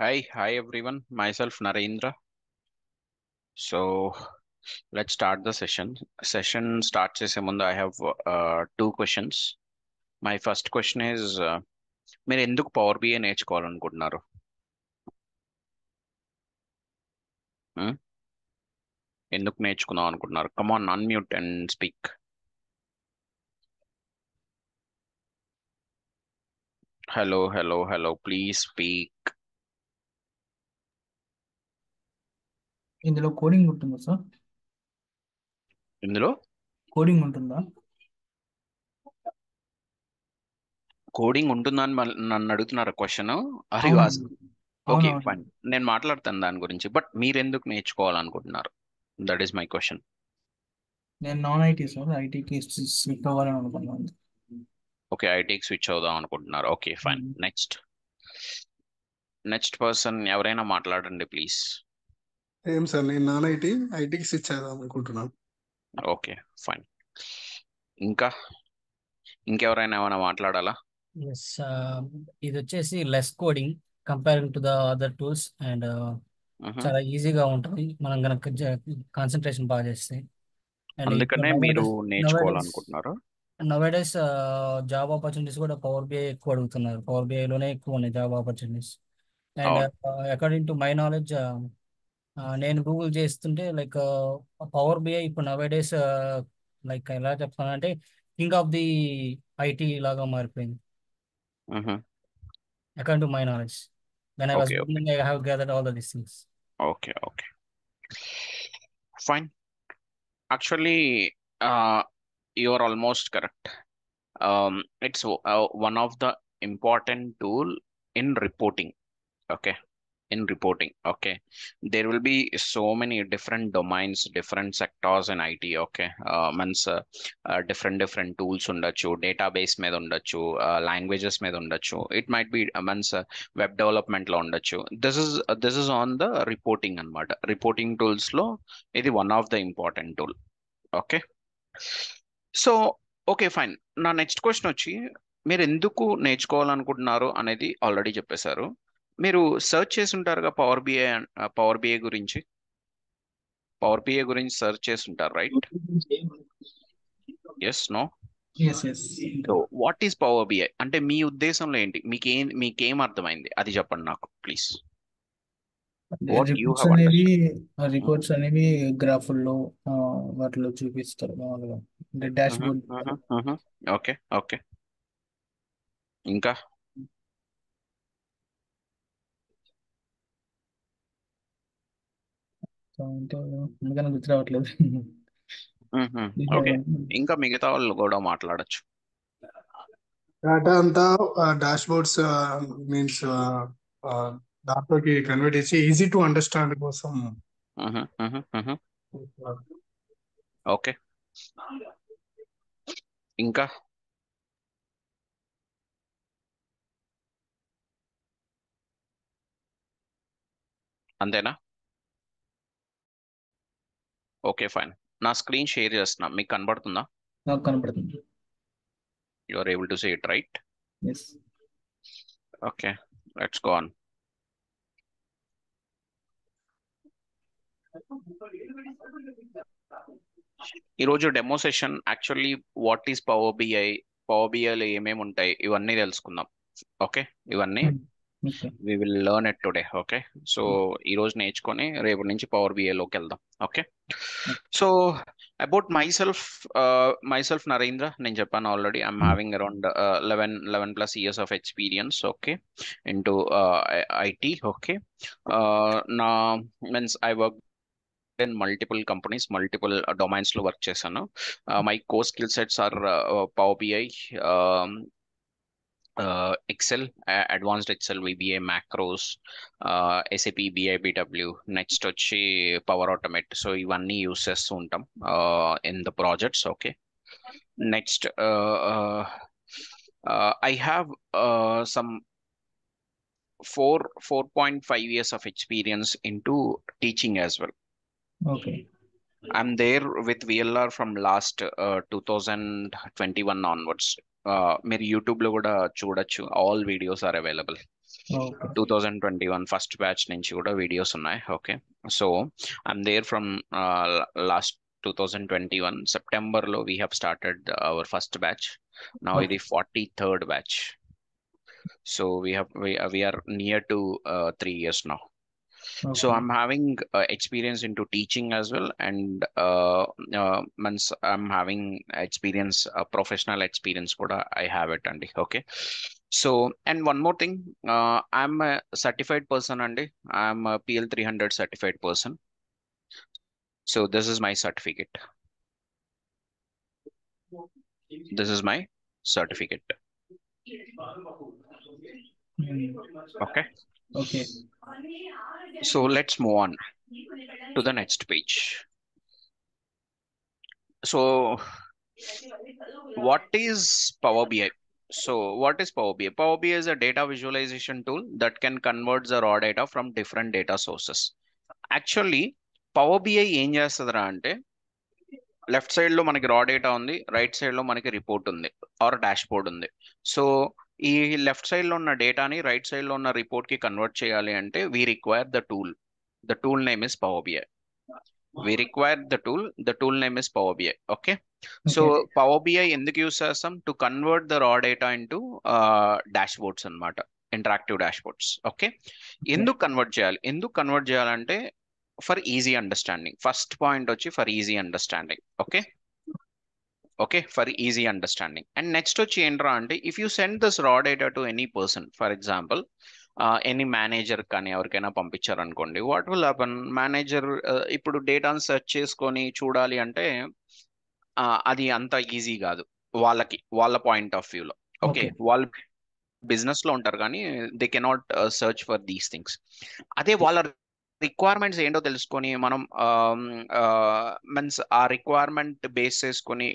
Hi everyone. Myself Narendra. So let's start the session. Session starts చేసే ముందు I have two questions. My first question is మీరు ఎందుకు power BI నేర్చుకోవాలనుకుంటున్నారు? Hmm? ఎందుకు నేర్చుకుందాం అనుకుంటున్నారు? Come on, unmute and speak. Hello. Please speak. ఇందులో coding ఉంటుందా sir? ఇందులో కోడింగ్ ఉంటుందా? కోడింగ్ ఉంటుందా అని నన్ను అడుగుతున్నారు క్వశ్చన్. ఆర్ యు అవునండి. ఆస్కింగ్? ఓకే అవునవును. ఫైన్. నేను మాట్లాడతాను దాని గురించి. బట్ మీరు ఎందుకు నేర్చుకోవాలనుకుంటున్నారు? That is my question. నేను నాన్ ఐటీ సార్, ఐటీకి స్విఫ్ట్ అవ్వాలని అనుకున్నాను. ఓకే, ఐటీకి స్విచ్ అవుదాం అనుకుంటున్నారు. Okay fine. నెక్స్ట్ పర్సన్ ఎవరైనా మాట్లాడండి ప్లీజ్. ఏం సార్, నేను నాన్ ఐటీకి స్విచ్ అవుదాం అనుకుంటున్నాను. Okay fine. ఇంకా ఇంకెవరైనా ఏమైనా మాట్లాడాలా? ఎస్, ఇది వచ్చేసి less coding comparing to the other tools and చాలా ఈజీగా ఉంటుంది మనం కనుక కాన్సన్ట్రేషన్ బాగా చేస్తే. అండ్ ఇప్పుడు అందుకనే మీరు నేర్చుకోవాలనుకుంటున్నారు. నవేడేస్ జాబ్ ఆపర్చునిటీస్ కూడా పవర్ బిఐ ఎక్కువ అడుగుతున్నారు. పవర్ బిఐలోనే ఎక్కువ ఉన్నాయి job opportunities. And according to my knowledge, నేను గూగుల్ చేస్తుంటే లైక్ పవర్ బిఐ ఇప్పుడు నవేడేస్ లైక్ ఎలా చెప్తానంటే కింగ్ ఆఫ్ ది ఐటీ లాగా మారిపోయింది. According to my knowledge, when I was okay Googling, I have gathered all of these things. Okay fine. Actually you are almost correct. It's one of the important tool in reporting. Okay, in reporting. Okay, there will be so many different domains, different sectors in IT. Okay, means different tools ఉండొచ్చు, database మీద ఉండొచ్చు, languages మీద ఉండొచ్చు. It might be means web development లో ఉండొచ్చు. This is on the reporting అన్నమాట. Reporting tools లో ఇది one of the important tool. Okay, so okay fine. నా నెక్స్ట్ క్వశ్చన్ వచ్చి, మీరు ఎందుకు నేర్చుకోవాలనుకుంటున్నారు అనేది ఆల్రెడీ చెప్పేశారు. మీరు సెర్చ్ చేసి ఉంటారుగా పవర్ బిఐ గురించి. పవర్ బిఐ గురించి సెర్చ్ చేసి ఉంటారు, right? Yes, no? So what is power BI అంటే మీ ఉద్దేశంలో ఏంటి? మీకేం అర్థమైంది అది చెప్పండి నాకు please. What you reports have అనేవి అండర్స్టాండ్. రిపోర్ట్స్ అనేవి గ్రాఫుల్లో వాటిలో చూపిస్తారు మామూలుగా, అంటే డాష్ బోర్డ్. ఓకే ఇంకా అంటే అందుకని గుర్తు రావట్లేదు. ఓకే, ఇంకా మిగతా వాళ్ళు కూడా మాట్లాడచ్చు. డేటా అంతా డాష్ బోర్డ్స్ మీన్స్ దాంట్లోకి కన్వర్ట్ చేసి ఈజీ టు అండర్స్టాండ్ కోసం. ఓకే, ఇంకా అంతేనా? Okay fine. నా స్క్రీన్ షేర్ చేస్తున్నా, మీకు కనబడుతుందా? నాకు కనపడుతుంది. You are able to see it, right? Yes. Okay, let's go on. ఈరోజు demo session actually what is Power బిఐలో ఏమేమి ఉంటాయి ఇవన్నీ తెలుసుకుందాం. ఓకే, ఇవన్నీ we will learn it today. Okay, so ఈ రోజు నేర్చుకొని రేపు నుంచి పవర్ బిఐలోకి వెళ్దాం. Okay, so about myself Narendra, నేను చెప్పాను already. I'm having around 11+ years of experience. Okay, into IT. Okay, నా means I work in multiple companies, multiple domains లో వర్క్ చేశాను. My core skill sets are Power BI, Excel, advanced Excel, VBA, macros, SAP, BI BW, next వచ్చి Power Automate. So ఇవన్నీ use చేస్తూ ఉంటాం in the projects. Okay, next I have some 4.5 years of experience into teaching as well. Okay. I'm there with VLR from last 2021 onwards. మీరు YouTube లో కూడా చూడొచ్చు, all videos are available. Okay 2021 first batch నుంచి కూడా videos ఉన్నాయి. Okay, so I'm there from last 2021 September లో we have started our first batch. Now okay ఇది 43rd batch. So we are near to 3 years now. So okay I'm having experience into teaching as well, and means I'm having experience, professional experience kuda I have it andi. Okay, so and one more thing, I'm a certified person andi. I'm a PL 300 certified person. So this is my certificate. This is my certificate. Okay, okay so let's move on to the next page. So what is Power BI? So what is Power BI? Power BI is a data visualization tool that can convert the raw data from different data sources. Actually, Power BI ఏం చేస్తుందిరా అంటే, left side లో మనకి రా data ఉంది, right side లో మనకి report ఉంది are dash board ఉంది. సో ఈ లెఫ్ట్ సైడ్ లో ఉన్న డేటాని రైట్ సైడ్ లో ఉన్న రిపోర్ట్ కి కన్వర్ట్ చేయాలి అంటే we require the tool. The tool name is Power BI. We require the tool name is Power BI. Okay, so okay Power BI ఎందుకు యూస్ చేస్తాం? To convert the raw data into dashboards అన్నమాట, interactive dashboards. Okay, ఎందుకు convert చేయాలంటే for easy understanding. First point వచ్చి for easy understanding. Okay, for easy understanding. And next వచ్చి ఏంట్రా అంటే, if you send this raw data to any person, for example any manager కానీ ఎవరికైనా పంపించారనుకోండి, what will happen? Manager ఇప్పుడు డేటాను search చేసుకొని చూడాలి అంటే అది అంత ఈజీ కాదు వాళ్ళకి, వాళ్ళ పాయింట్ ఆఫ్ వ్యూలో. ఓకే, ఓకే వాళ్ళు బిజినెస్ లో ఉంటారు కానీ they cannot search for these things. అదే వాళ్ళ రిక్వైర్మెంట్స్ ఏంటో తెలుసుకొని మనం మీన్స్ ఆ రిక్వైర్మెంట్ బేస్ చేసుకొని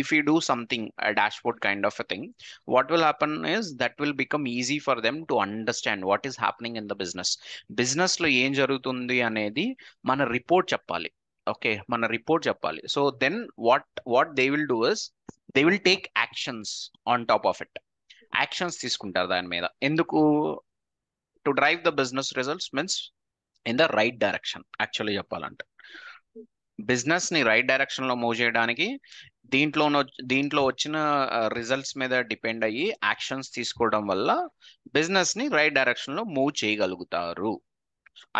if you do something dashboard kind of a thing, what will happen is that will become easy for them to understand what is happening in the business లో ఏం జరుగుతుంది అనేది మన రిపోర్ట్ చెప్పాలి. Okay, మన report చెప్పాలి. So then what they will do is they will take actions on top of it. Actions తీసుకుంటారు దాని మీద. ఎందుకు? To drive the business results, means in the right direction. Actually చెప్పాలంటే బిజినెస్ ని right direction లో move చేయడానికి దీంట్లో వచ్చిన రిజల్ట్స్ మీద డిపెండ్ అయ్యి యాక్షన్స్ తీసుకోవడం వల్ల బిజినెస్ ని రైట్ డైరెక్షన్ లో మూవ్ చేయగలుగుతారు.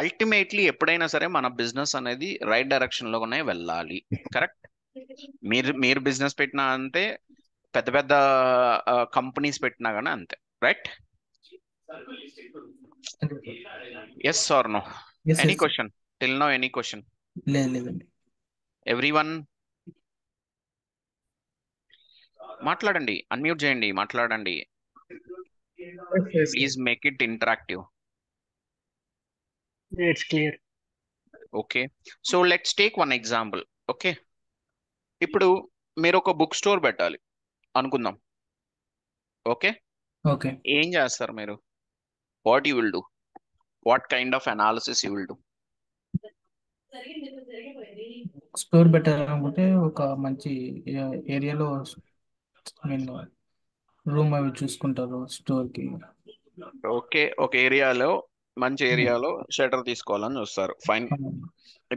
అల్టిమేట్లీ ఎప్పుడైనా సరే మన బిజినెస్ అనేది రైట్ డైరెక్షన్ లోనే వెళ్ళాలి. కరెక్ట్? మీరు బిజినెస్ పెట్టినా అంతే, పెద్ద పెద్ద కంపెనీస్ పెట్టినా కానీ అంతే. Right? Yes or no? Yes any yes question till now? Any question? లేదండి. ఎవ్రీవన్ మాట్లాడండి, అన్మ్యూట్ చేయండి, మాట్లాడండి. Yes, please make it interactive. it's clear. Okay, so let's take one example. Okay, ఇప్పుడు మీరు ఒక బుక్ స్టోర్ పెట్టాలి అనుకుందాం. ఓకే, ఓకే ఏం చేస్తారు మీరు? What you will do? What kind of analysis you will do? Store పెట్టాలనుకుంటే ఒక మంచి ఏరియాలో మీన్ రూమ్ అవి చూసుకుంటారు స్టోర్కి. ఓకే, ఒక ఏరియాలో, మంచి ఏరియాలో షటర్ తీసుకోవాలని చూస్తారు. Fine,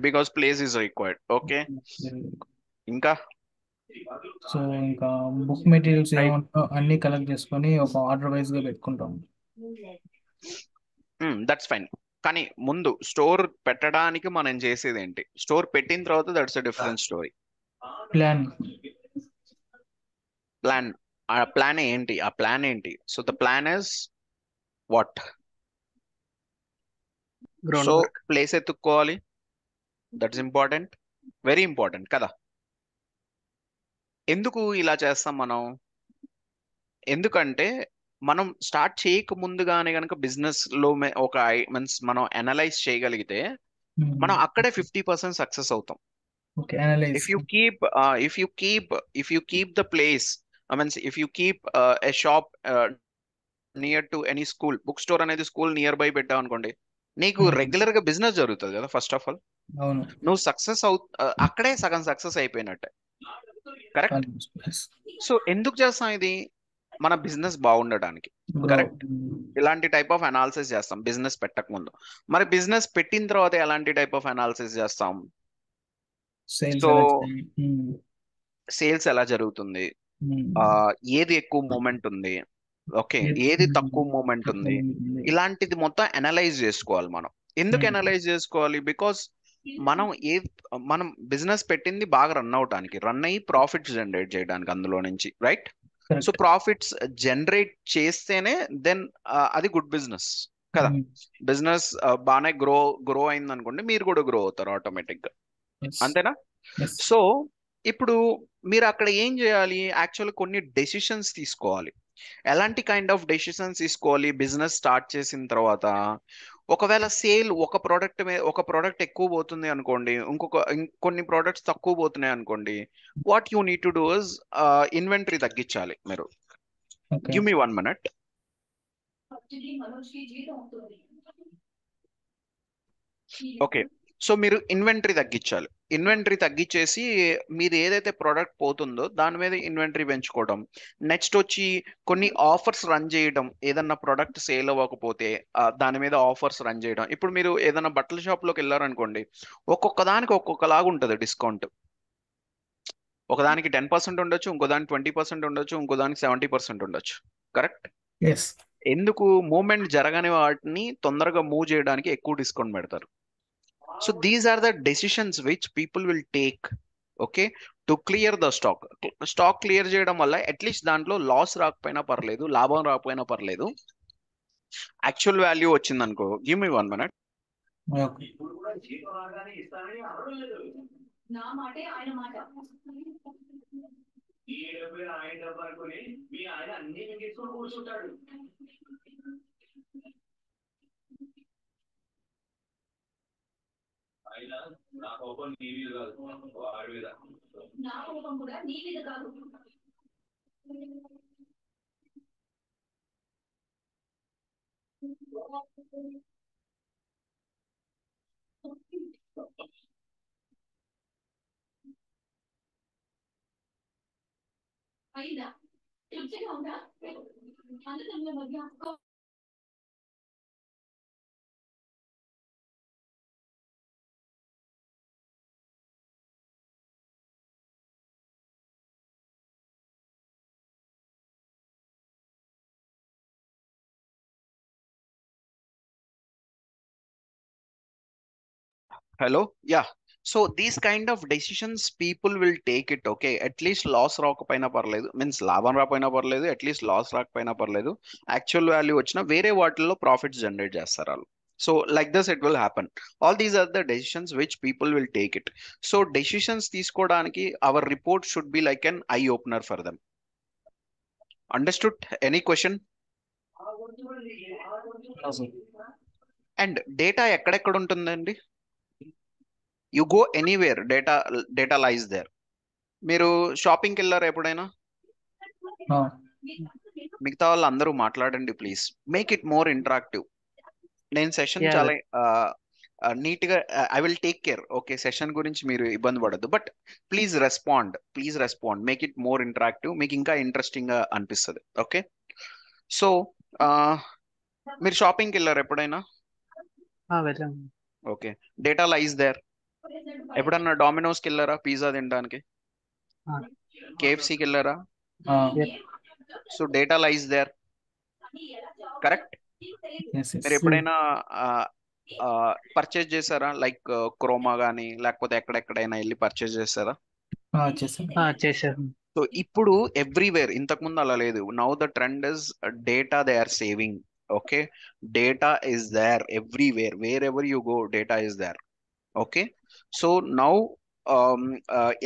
because place is required. Okay, ఇంకా సో ఇంకా బుక్ మెటీరియల్స్ ఏమంటారో అన్ని కలెక్ట్ చేసుకొని ఒక ఆర్డర్ వైజ్ గా పెట్టుకుంటాం. That's fine. కానీ ముందు స్టోర్ పెట్టడానికి మనం చేసేది ఏంటి? స్టోర్ పెట్టిన తర్వాత that's a different story. Plan ఆ ప్లాన్ ఏంటి? So the plan is what? So Groundwork. Place ఎత్తుక్కోవాలి. దట్స్ ఇంపార్టెంట్, వెరీ ఇంపార్టెంట్ కదా. ఎందుకు ఇలా చేస్తాం మనం? ఎందుకంటే మనం స్టార్ట్ చేయక ముందుగానే కనుక బిజినెస్ లో ఒక మీన్స్ మనం అనలైజ్ చేయగలిగితే మనం అక్కడే 50% సక్సెస్ అవుతాం. Okay analyse. if you keep the place, I mean if you keep a shop near to any school, book store అనేది స్కూల్ నియర్ బై పెట్టాం అనుకోండి, నీకు రెగ్యులర్ గా బిజినెస్ జరుగుతుంది కదా ఫస్ట్ ఆఫ్ ఆల్. అవును. నువ్వు సక్సెస్ అక్కడే సగం సక్సెస్ అయిపోయినట్టే. కరెక్ట్. సో ఎందుకు చేస్తాం ఇది? మన బిజినెస్ బాగుండడానికి. గ్రో. కరెక్ట్. ఇలాంటి టైప్ ఆఫ్ అనాలిసిస్ చేస్తాం బిజినెస్ పెట్టక ముందు. మరి బిజినెస్ పెట్టిన తర్వాత ఎలాంటి టైప్ ఆఫ్ అనాలిసిస్ చేస్తాం? సేల్స్ సో ఎలా చేయాలి? సేల్స్ ఎలా జరుగుతుంది, ఏది ఎక్కువ మూమెంట్ ఉంది, ఓకే, ఏది ఏది తక్కువ మూమెంట్ తక్కువ ఉంది, ఉంటుంది. ఇలాంటిది మొత్తం అనలైజ్ చేసుకోవాలి మనం. ఎందుకు అనలైజ్ చేసుకోవాలి? బికాస్ మనం మనం బిజినెస్ పెట్టింది బాగా రన్ అవటానికి, రన్ అయ్యి ప్రాఫిట్స్ జనరేట్ చేయడానికి అందులో నుంచి, right? So correct. Profits generate చేస్తేనే దెన్ అది గుడ్ బిజినెస్ కదా. బిజినెస్ బాగానే గ్రో అయింది అనుకోండి, మీరు కూడా గ్రో అవుతారు ఆటోమేటిక్ గా. అంతేనా? సో ఇప్పుడు మీరు అక్కడ ఏం చేయాలి? యాక్చువల్ కొన్ని డెసిషన్స్ తీసుకోవాలి. ఎలాంటి కైండ్ ఆఫ్ డెసిషన్స్ తీసుకోవాలి బిజినెస్ స్టార్ట్ చేసిన తర్వాత? ఒకవేళ సేల్ ఒక ప్రోడక్ట్ ఎక్కువ పోతుంది అనుకోండి, కొన్ని ప్రోడక్ట్స్ తక్కువ పోతున్నాయి అనుకోండి, what you need to do is inventory తగ్గించాలి మీరు. Give me 1 minute. Okay, so మీరు ఇన్వెంటరీ తగ్గించాలి. ఇన్వెంటరీ తగ్గించేసి మీరు ఏదైతే ప్రోడక్ట్ పోతుందో దాని మీద ఇన్వెంటరీ పెంచుకోవడం. నెక్స్ట్ వచ్చి కొన్ని ఆఫర్స్ రన్ చేయడం. ఏదన్నా ప్రోడక్ట్ సేల్ అవ్వకపోతే దాని మీద ఆఫర్స్ రన్ చేయడం. ఇప్పుడు మీరు ఏదైనా బట్టల షాప్లోకి వెళ్ళారనుకోండి, ఒక్కొక్క దానికి ఒక్కొక్కలాగా ఉంటుంది డిస్కౌంట్. ఒకదానికి 10% ఉండొచ్చు, ఇంకో దానికి 20% ఉండొచ్చు, ఇంకో దానికి 70% ఉండొచ్చు. కరెక్ట్. ఎందుకు? మూవ్మెంట్ జరగని వాటిని తొందరగా మూవ్ చేయడానికి ఎక్కువ డిస్కౌంట్ పెడతారు. So these are the decisions which people will take, okay, to clear the stock. Stock clear చేయడం వల్ల అట్లీస్ట్ దాంట్లో లాస్ రాకపోయినా పర్లేదు, లాభం రాకపోయినా పర్లేదు, యాక్చువల్ వాల్యూ వచ్చింది అనుకో. Give me 1 minute. Hello? Yeah. So these kind of decisions people will take it, okay? At least loss రాకపోయినా పర్లేదు, మీన్స్ లాభం రాకపోయినా పర్లేదు, అట్లీస్ట్ లాస్ రాకపోయినా పర్లేదు, యాక్చువల్ వాల్యూ వచ్చినా వేరే వాటిల్లో ప్రాఫిట్స్ జనరేట్ చేస్తారు వాళ్ళు. So like this it will happen. All these are the decisions which people will take it. So decisions తీసుకోవడానికి our report should be like an eye opener for them. Understood? Any question? And data ఎక్కడెక్కడ ఉంటుందండి? You go anywhere, data lies there. మీరు షాపింగ్కి వెళ్ళారా ఎప్పుడైనా? మిగతా వాళ్ళు అందరూ మాట్లాడండి please. Make it more interactive. నేను సెషన్ చాలా నీట్ గా I will take care. Okay, session గురించి మీరు ఇబ్బంది పడద్దు, but please respond. Make it more interactive. మీకు ఇంకా ఇంట్రెస్టింగ్ గా అనిపిస్తుంది. ఓకే, సో మీరు షాపింగ్కి వెళ్ళారు ఎప్పుడైనా? Okay, data lies there. ఎప్పుడన్నా డామినోస్కి వెళ్ళారా పిజ్జా తినడానికి? కేఎఫ్సీకి వెళ్ళారా? So data lies there. Correct. మీరు ఎప్పుడైనా పర్చేజ్ చేశారా? లైక్ క్రోమా కానీ లేకపోతే ఎక్కడెక్కడైనా వెళ్ళి పర్చేజ్ చేశారా? చేశారు. సో ఇప్పుడు ఎవ్రీవేర్, ఇంతకుముందు అలా లేదు. Now the trend is data they are saving. Okay, data is there everywhere. Wherever you go data is there. Okay, so now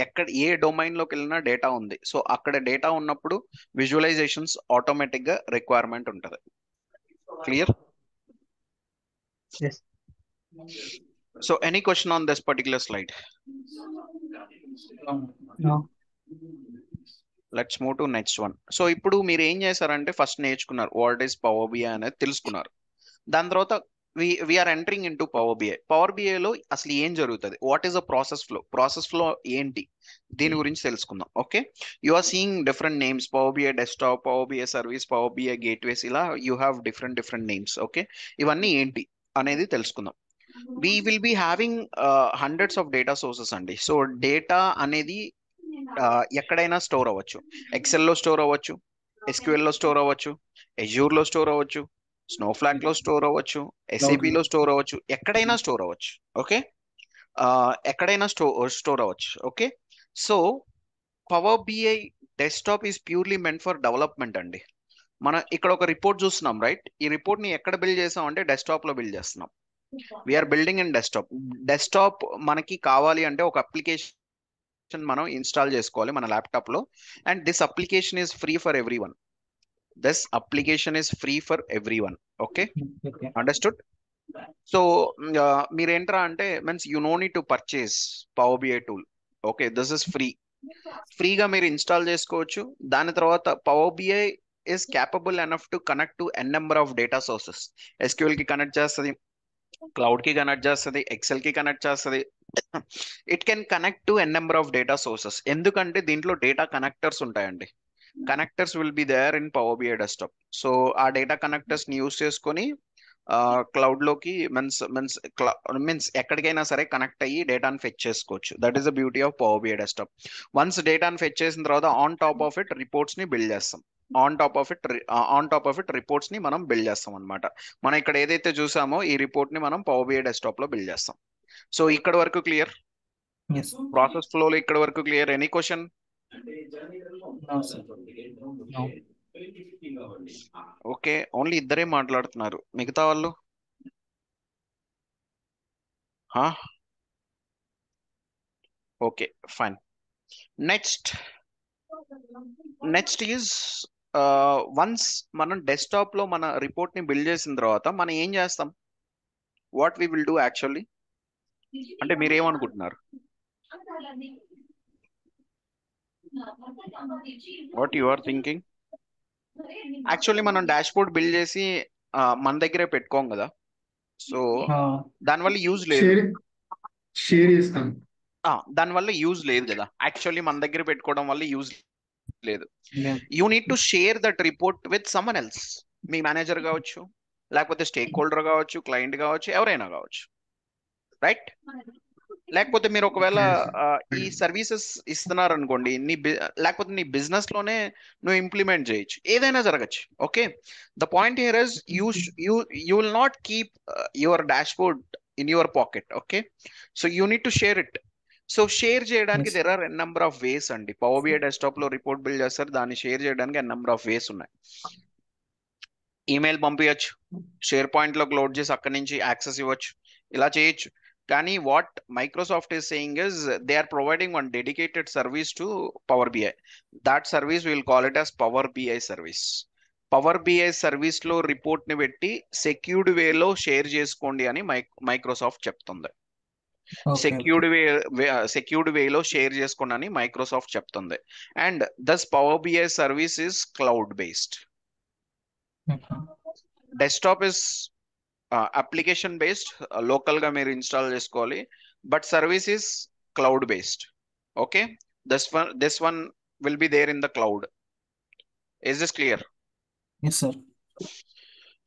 ఎక్కడ ఏ డొమైన్ లోకి వెళ్ళినా డేటా ఉంది. సో అక్కడ డేటా ఉన్నప్పుడు విజువలైజేషన్స్ ఆటోమేటిక్ గా రిక్వైర్మెంట్ ఉంటుంది. Clear? So any question on this particular slide? Let's move to next one. So ఇప్పుడు మీరు ఏం చేశారంటే ఫస్ట్ నేర్చుకున్నారు వాట్ ఈస్ పవర్ బిఐ అనేది తెలుసుకున్నారు. దాని తర్వాత we're entering into power BI. Power బిఐలో అసలు ఏం జరుగుతుంది, what is a process flow ఏంటి, దీని గురించి తెలుసుకుందాం. Okay, you are seeing different names, Power BI desktop, Power BI service, power BI gateways, ఇలా you have different names. Okay, ఇవన్నీ ఏంటి అనేది తెలుసుకుందాం. We will be having hundreds of data sources అండి. సో డేటా అనేది ఎక్కడైనా స్టోర్ అవ్వచ్చు. ఎక్సెల్లో store అవ్వచ్చు, ఎస్క్యూఎల్లో స్టోర్ అవ్వచ్చు, ఎజ్యూర్లో స్టోర్ అవ్వచ్చు, స్నోఫ్లాక్లో స్టోర్ అవ్వచ్చు, ఎస్ఏపిలో స్టోర్ అవ్వచ్చు, ఎక్కడైనా స్టోర్ అవ్వచ్చు. ఓకే, ఎక్కడైనా స్టోర్ అవ్వచ్చు. Okay, so power BI desktop is purely meant for development అండి. మనం ఇక్కడ ఒక రిపోర్ట్ చూస్తున్నాం, రైట్? ఈ రిపోర్ట్ ని ఎక్కడ బిల్డ్ చేసాం అంటే డెస్క్టాప్ లో బిల్డ్ చేస్తున్నాం. వీఆర్ బిల్డింగ్ ఇన్ డెస్క్టాప్ మనకి కావాలి అంటే ఒక అప్లికేషన్ మనం ఇన్స్టాల్ చేసుకోవాలి మన ల్యాప్టాప్ లో. And this application is free for everyone. Okay, okay. Understood? So మీరేంట్రా అంటే means you no need to purchase Power BI tool. Okay, this is ఫ్రీగా మీరు ఇన్స్టాల్ చేసుకోవచ్చు. దాని తర్వాత Power BI is capable enough to connect to N number of data sources. SQL కి connect చేస్తుంది, cloud కి కనెక్ట్ చేస్తుంది, ఎక్సెల్ కి కనెక్ట్ చేస్తుంది. It can connect to N number of data sources. ఎందుకంటే దీంట్లో డేటా కనెక్టర్స్ ఉంటాయండి. Connectors will be there in power BI desktop. So ఆ డేటా కనెక్టర్స్ ని యూస్ చేసుకొని క్లౌడ్ లోకి మీన్స్ ఎక్కడికైనా సరే కనెక్ట్ అయ్యి డేటాను ఫెచ్ చేసుకోవచ్చు. That is the beauty of power BI desktop. Once డేటాను ఫెచ్ చేసిన తర్వాత on top of it reports ని బిల్డ్ చేస్తాం. On top of it reports ని మనం బిల్డ్ చేస్తాం అనమాట. మనం ఇక్కడ ఏదైతే చూసామో ఈ రిపోర్ట్ ని మనం పవర్ బిఐ డెస్క్టాప్ లో బిల్డ్ చేస్తాం. సో ఇక్కడ వరకు క్లియర్, Yes. ప్రాసెస్ ఫ్లో లో ఇక్కడ వరకు clear. Any question? No, sir. No. Okay, only ఇద్దరే మాట్లాడుతున్నారు, మిగతా వాళ్ళు okay fine. Next is once మనం డెస్క్టాప్ లో మన రిపోర్ట్ ని బిల్డ్ చేసిన తర్వాత మనం ఏం చేస్తాం, what we will do actually అంటే మీరేమనుకుంటున్నారు? What you are thinking? Actually మనం డాష్ బోర్డ్ బిల్డ్ చేసి మన దగ్గరే పెట్టుకోం కదా. సో దానివల్ల యూజ్ లేదు. షేర్ చేస్తాం. దానివల్ల యూజ్ లేదు కదా. యాక్చువల్లీ మన దగ్గర పెట్టుకోవడం వల్ల యూజ్ లేదు. లేదు. You need to share that report with someone else. Me manager కావచ్చు, లేకపోతే స్టేక్ హోల్డర్ కావచ్చు, క్లయింట్ కావచ్చు, ఎవరైనా కావచ్చు, రైట్? లేకపోతే మీరు ఒకవేళ ఈ సర్వీసెస్ ఇస్తున్నారు అనుకోండి, లేకపోతే నీ బిజినెస్ లోనే నువ్వు ఇంప్లిమెంట్ చేయొచ్చు, ఏదైనా జరగచ్చు. Okay, the point here is you will not keep your dashboard in your pocket. Okay, so you need to share it. So share చేయడానికి Yes. There are n number of ways అండి. Power BI desktop లో report build చేస్తారు, దాన్ని share చేయడానికి ఎన్ number of వేస్ ఉన్నాయి. Email పంపించచ్చు, share point లో load చేసి అక్కడి నుంచి యాక్సెస్ ఇవ్వచ్చు, ఇలా చేయొచ్చు. కానీ what Microsoft is saying is they are providing one dedicated service to power BI. That service will call it as power BI service. Power BI service లో రిపోర్ట్ ని పెట్టి సెక్యూర్డ్ వేలో షేర్ చేసుకోండి అని మైక్రోసాఫ్ట్ చెప్తుంది. Okay. సెక్యూర్డ్ వేలో share చేసుకోండి అని మైక్రోసాఫ్ట్ చెప్తుంది. And thus power BI service is cloud based. Okay. Desktop is application based, local గా మీరు ఇన్స్టాల్ చేసుకోవాలి. But service is cloud based. Okay, this one will be there in the cloud. Is this clear? Yes, sir.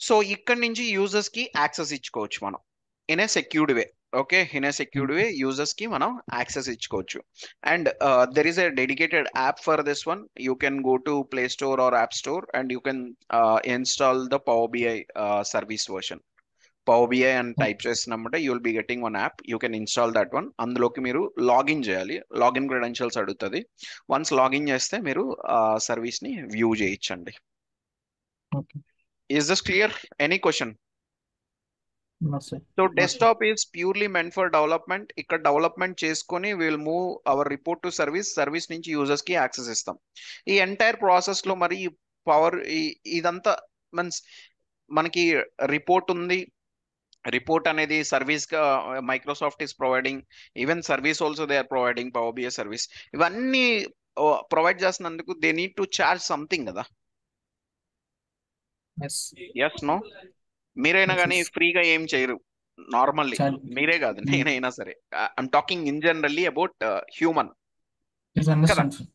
సో ఇక్కడ నుంచి users కి access ఇచ్చుకోవచ్చు మనం in a secured way. Okay, in a secured way users కి మనం access ఇచ్చుకోవచ్చు. And there is a dedicated app for this one. You can go to play store or app store and you can install the power BI service version. Power BI అని type చేసినప్పుడు you will be getting one app, you can install that one. అందులోకి మీరు login చేయాలి, login credentials అడుగుతుంది. Once login చేస్తే మీరు service ని view చేయొచ్చండి. Okay. Is this clear? Any question? No, sir. So desktop is purely meant for development. ఇక్కడ development చేసుకొని will move our report to service నుంచి యూజర్స్ కి యాక్సెస్ ఇస్తాం. ఈ ఎంటైర్ ప్రాసెస్ లో మరి పవర్ ఇదంతా మీన్స్ మనకి రిపోర్ట్ ఉంది. రిపోర్ట్ అనేది సర్వీస్ గా Microsoft is providing. Even service also they are providing power BI service. ఇవన్నీ ప్రొవైడ్ చేసినందుకు they need to charge something కదా. Yes. Yes no? మీరైనా Yes, కానీ yes. ఫ్రీగా ఏం చేయరు నార్మల్లీ. Charge. మీరే కాదు, నేనైనా సరే. I'm talking in generally about human Yes, కదా. understand, sir.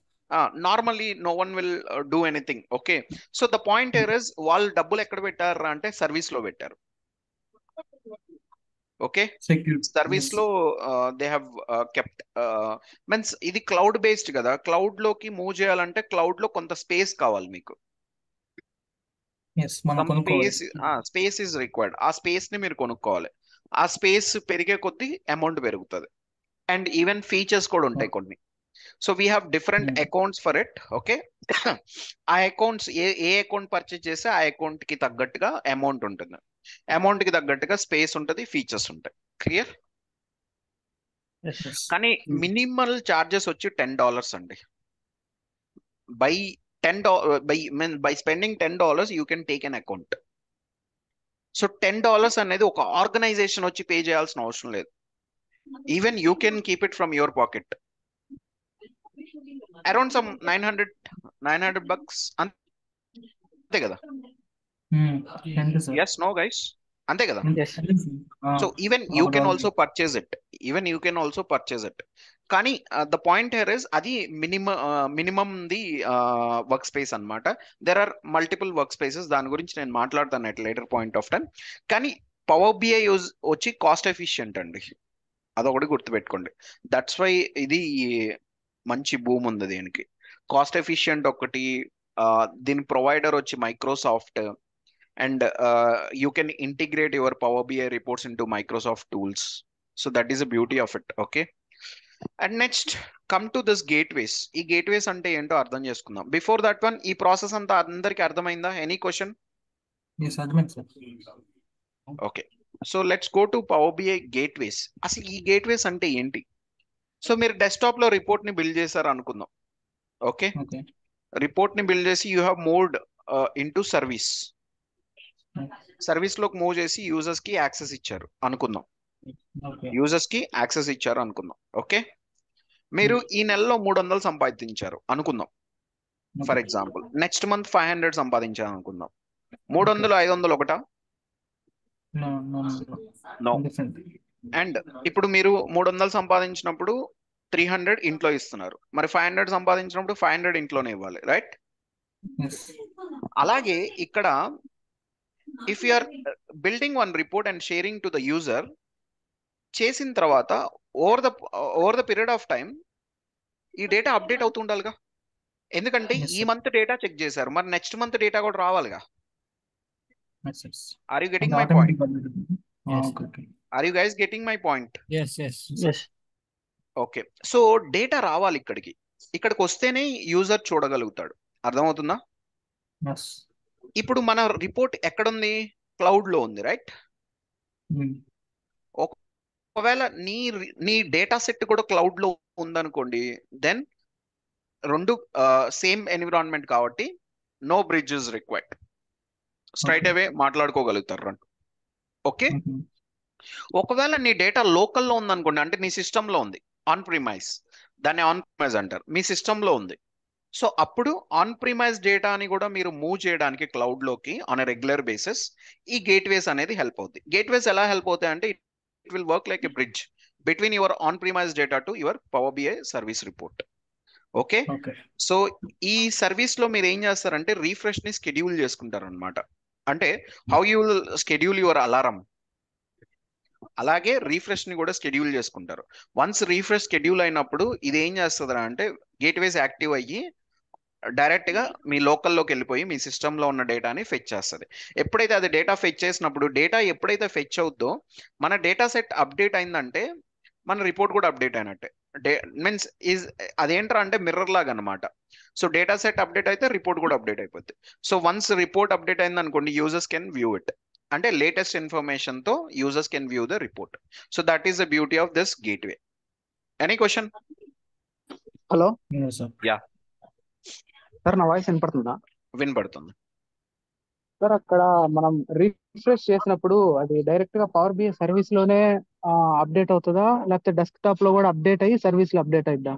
Normally no one will do anything. Okay, so the point here is వాళ్ళు డబ్బులు ఎక్కడ పెట్టారు అంటే సర్వీస్ లో పెట్టారు. Okay, Secure. Service Yes. లో దే హ్యావ్ కెప్ట్ మీన్స్ ఇది క్లౌడ్ బేస్డ్ కదా. క్లౌడ్ లోకి మూవ్ చేయాలంటే క్లౌడ్ లో కొంత స్పేస్ కావాలి మీకు. Yes, మనం సమ్ కొనుక్కోవాలి. Space is required. ఆ స్పేస్ ని మీరు కొనుక్కోవాలి. ఆ స్పేస్ పెరిగే కొద్దీ అమౌంట్ పెరుగుతుంది అండ్ ఈవెన్ ఫీచర్స్ కూడా ఉంటాయి కొన్ని. So we have different accounts for it. Okay, ఆ అకౌంట్స్ ఏ అకౌంట్ పర్చేజ్ చేస్తే ఆ అకౌంట్ కి తగ్గట్టుగా అమౌంట్ ఉంటుంది, అమౌంట్ కి తగ్గట్టుగా స్పేస్ ఉంటుంది, ఫీచర్స్ ఉంటాయి. క్లియర్? Yes. కానీ మినిమల్ చార్జెస్ వచ్చి $10 అండి. By by spending $10 you can take an account. So $10 అనేది ఒక ఆర్గనైజేషన్ వచ్చి పే చేయాల్సిన అవసరం లేదు. Even you can keep it from your pocket. Around some $900 అంతే కదా. ఎంత సార్? ఎస్ నో గైస్, అంతే కదా. Yes. So even you can also purchase it. కానీ ద పాయింట్ హియర్ ఇస్ అది మినిమం ది వర్క్ స్పేస్ అనమాట. There are multiple workspaces, దాని గురించి నేను మాట్లాడతాను at later point of time. కానీ పవర్ బిఐ యూజ్ వచ్చి కాస్ట్ ఎఫిషియంట్ అండి, అదొకటి గుర్తుపెట్టుకోండి. దట్స్ వై ఇది మంచి భూమి ఉంది దీనికి. కాస్ట్ ఎఫిషియంట్ ఒకటి, దీని ప్రొవైడర్ వచ్చి Microsoft, and you can integrate your Power BI reports into Microsoft tools. So that is the beauty of it. Okay, and next come to this gateways. ఈ gateways అంటే ఏంటో అర్థం చేసుకుందాం. బిఫోర్ దట్ వన్, ఈ process అంతా అందరికి అర్థమైందా? Any question? Yes, అర్థమైంది sir. Okay, so let's go to power BI gateways. అసలు ఈ గేట్వేస్ అంటే ఏంటి? సో మీరు డెస్క్టాప్ లో రిపోర్ట్ ని బిల్డ్ చేశారు అనుకుందాం. Okay, okay. రిపోర్ట్ ని బిల్డ్ చేసి you have moved into service లోకి మూవ్ చేసి యూజర్స్ కి యాక్సెస్ ఇచ్చారు అనుకుందాం. ఓకే, మీరు ఈ నెలలో 300 సంపాదించారు అనుకుందాం. ఫర్ ఎగ్జాంపుల్ నెక్స్ట్ మంత్ 500 సంపాదించారు అనుకుందాం. 300 500 ఒకటా? నో. అండ్ ఇప్పుడు మీరు 300 సంపాదించినప్పుడు 300 ఇంట్లో ఇస్తున్నారు, మరి 500 సంపాదించినప్పుడు 500 ఇంట్లోనే ఇవ్వాలి, రైట్? అలాగే ఇక్కడ if you are building one report and sharing to the user, చేసిన తర్వాత over the period of time ఈ డేటా అప్డేట్ అవుతూ ఉండాలిగా. ఎందుకంటే ఈ మంత్ డేటా చెక్ చేశారు, మరి నెక్స్ట్ మంత్ డేటా కూడా రావాలిగా. Are you getting my point? Are you guys getting my point? Yes. Okay, so data రావాలి ఇక్కడికి వస్తేనే యూజర్ చూడగలుగుతాడు. అర్థమవుతుందా? ఇప్పుడు మన రిపోర్ట్ ఎక్కడుంది? క్లౌడ్ లో ఉంది, రైట్? ఒకవేళ నీ డేటా సెట్ కూడా క్లౌడ్ లో ఉందనుకోండి, దెన్ రెండు సేమ్ ఎన్విరాన్మెంట్ కాబట్టి నో బ్రిడ్జెస్ రిక్వైర్డ్, స్ట్రైట్ అవే మాట్లాడుకోగలుగుతారు రెండు. ఓకే, ఒకవేళ నీ డేటా లోకల్లో ఉందనుకోండి, అంటే నీ సిస్టమ్ లో ఉంది, ఆన్ ప్రిమైజ్, దాన్ని ఆన్ ప్రిమైజ్ అంటారు, మీ సిస్టమ్ లో ఉంది. సో అప్పుడు ఆన్ ప్రిమైజ్ డేటాని కూడా మీరు మూవ్ చేయడానికి క్లౌడ్ లోకి ఆన్ ఎ రెగ్యులర్ బేసిస్ ఈ గేట్వేస్ అనేది హెల్ప్ అవుతుంది. గేట్వేస్ ఎలా హెల్ప్ అవుతాయి అంటే it will work like a bridge between your on premise data to your power BI service report. Okay, so ఈ సర్వీస్ లో మీరు ఏం చేస్తారంటే రీఫ్రెష్ ని స్కెడ్యూల్ చేసుకుంటారు అనమాట. అంటే how you will schedule your alarm, అలాగే రీఫ్రెష్ ని కూడా స్కెడ్యూల్ చేసుకుంటారు. వన్స్ రీఫ్రెష్ స్కెడ్యూల్ అయినప్పుడు ఇది ఏం చేస్తుంది అంటే గేట్వేస్ యాక్టివ్ అయ్యి డైరెక్ట్ గా మీ లోకల్లోకి వెళ్ళిపోయి మీ సిస్టమ్ లో ఉన్న డేటాని ఫెచ్ చేస్తుంది. ఎప్పుడైతే అది డేటా ఫెచ్ చేసినప్పుడు, డేటా ఎప్పుడైతే ఫెచ్ అవుద్దో మన డేటా సెట్ అప్డేట్ అయిందంటే మన రిపోర్ట్ కూడా అప్డేట్ అయినట్టే. మీన్స్ అదేంట్రా అంటే మిర్రర్ లాగా అనమాట. సో డేటా సెట్ అప్డేట్ అయితే రిపోర్ట్ కూడా అప్డేట్ అయిపోద్ది. సో వన్స్ రిపోర్ట్ అప్డేట్ అయింది అనుకోండి, యూజర్స్ కెన్ వ్యూ ఇట్, అంటే లేటెస్ట్ ఇన్ఫర్మేషన్ తో users can view the report. So that is the beauty of this gateway. Any question? Hello yeah sir, నా voice వినపడుతుందా? వినపడుతుంది sir. అక్కడ మనం రిఫ్రెష్ చేసినప్పుడు అది డైరెక్ట్ గా పవర్ బిఐ సర్వీస్ లోనే అప్డేట్ అవుతుందా, లేకపోతే డెస్క్టాప్ లో కూడా అప్డేట్ అయ్యి సర్వీస్ లో అప్డేట్ అయిద్దా?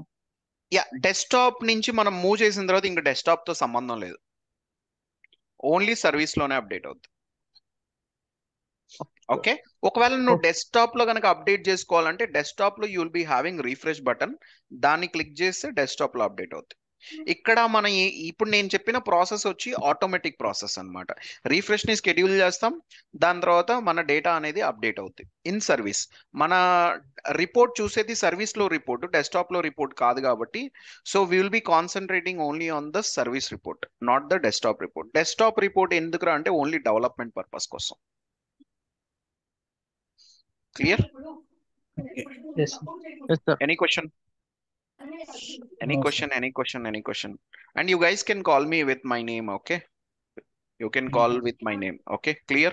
యా, డెస్క్టాప్ నుంచి మనం మూవ్ చేసిన తర్వాత ఇంకా డెస్క్టాప్ తో సంబంధం లేదు, ఓన్లీ సర్వీస్ లోనే అప్డేట్ అవుతుంది. ఓకే. ఒకవేళ నువ్వు ఓకే. డెస్క్టాప్ లో కనుక అప్డేట్ చేసుకోవాలంటే డెస్క్టాప్ లో you will be having refresh button, దాన్ని క్లిక్ చేస్తే డెస్క్టాప్ లో అప్డేట్ అవుతుంది. ఇక్కడ మన ఇప్పుడు నేను చెప్పిన ప్రాసెస్ వచ్చి ఆటోమేటిక్ ప్రాసెస్ అన్నమాట. రిఫ్రెష్ ని షెడ్యూల్ చేస్తాం, దాని తర్వాత మన డేటా అనేది అప్డేట్ అవుతుంది ఇన్ సర్వీస్. మన రిపోర్ట్ చూసేది సర్వీస్ లో రిపోర్ట్, డెస్క్టాప్ లో రిపోర్ట్ కాదు కాబట్టి, so we will B concentrating only on the service report, not the desktop report. Desktop report ఎందుకురా అంటే ఓన్లీ డెవలప్మెంట్ పర్పస్ కోసం. Clear? Yes, yes, sir. Any question? Any No, question? Any question? Any question? And you guys can call me with my name, okay? You can call with my name, okay? Clear?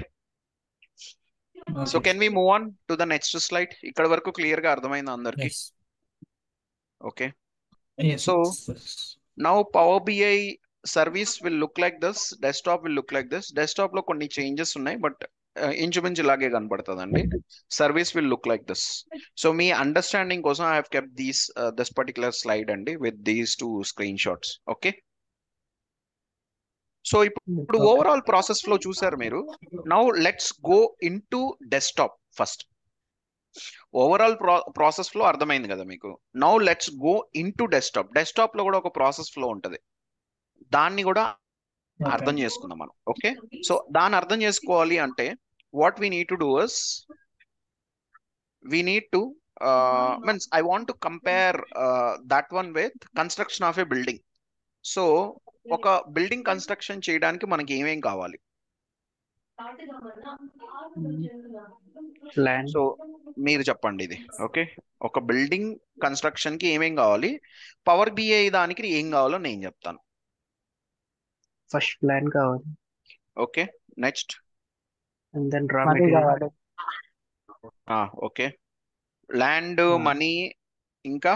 So Okay. can we move on to the next slide? ఇక్కడ వరకు clear గా అర్థమైంది అందరికి? Yes Okay. Yes, So yes. now Power BI service will look like this, desktop will look like this. Desktop లో కొన్ని changes ఉన్నాయి, but ఇంచుమించు ఇలాగే కనబడుతుందండి. Service will look like this. So మీ అండర్స్టాండింగ్ కోసం I have kept this particular slide అండి with these 2 screenshots. Okay. So ఇప్పుడు Okay. ఓవరాల్ ప్రాసెస్ ఫ్లో చూసారు మీరు. Now let's go into desktop first. Overall process flow అర్థమైంది కదా మీకు. Now let's go into desktop. Desktop లో కూడా ఒక ప్రాసెస్ ఫ్లో ఉంటుంది, దాన్ని కూడా అర్థం Okay. చేసుకుందాం మనం. ఓకే. సో దాన్ని అర్థం చేసుకోవాలి అంటే what we need to do is we need to means I want to compare that one with construction of a building. So ఒక బిల్డింగ్ కన్స్ట్రక్షన్ చేయడానికి మనకి ఏమేం కావాలి? Land. సో మీరు చెప్పండి ఇది. ఓకే, ఒక బిల్డింగ్ కన్స్ట్రక్షన్ కి ఏమేం కావాలి, పవర్ బిఐ దానికి ఏం కావాలో నేను చెప్తాను. First land కావాలి. Okay, next. And then raw Money material. కావాలి. ఓకే, ల్యాండ్, మనీ, ఇంకా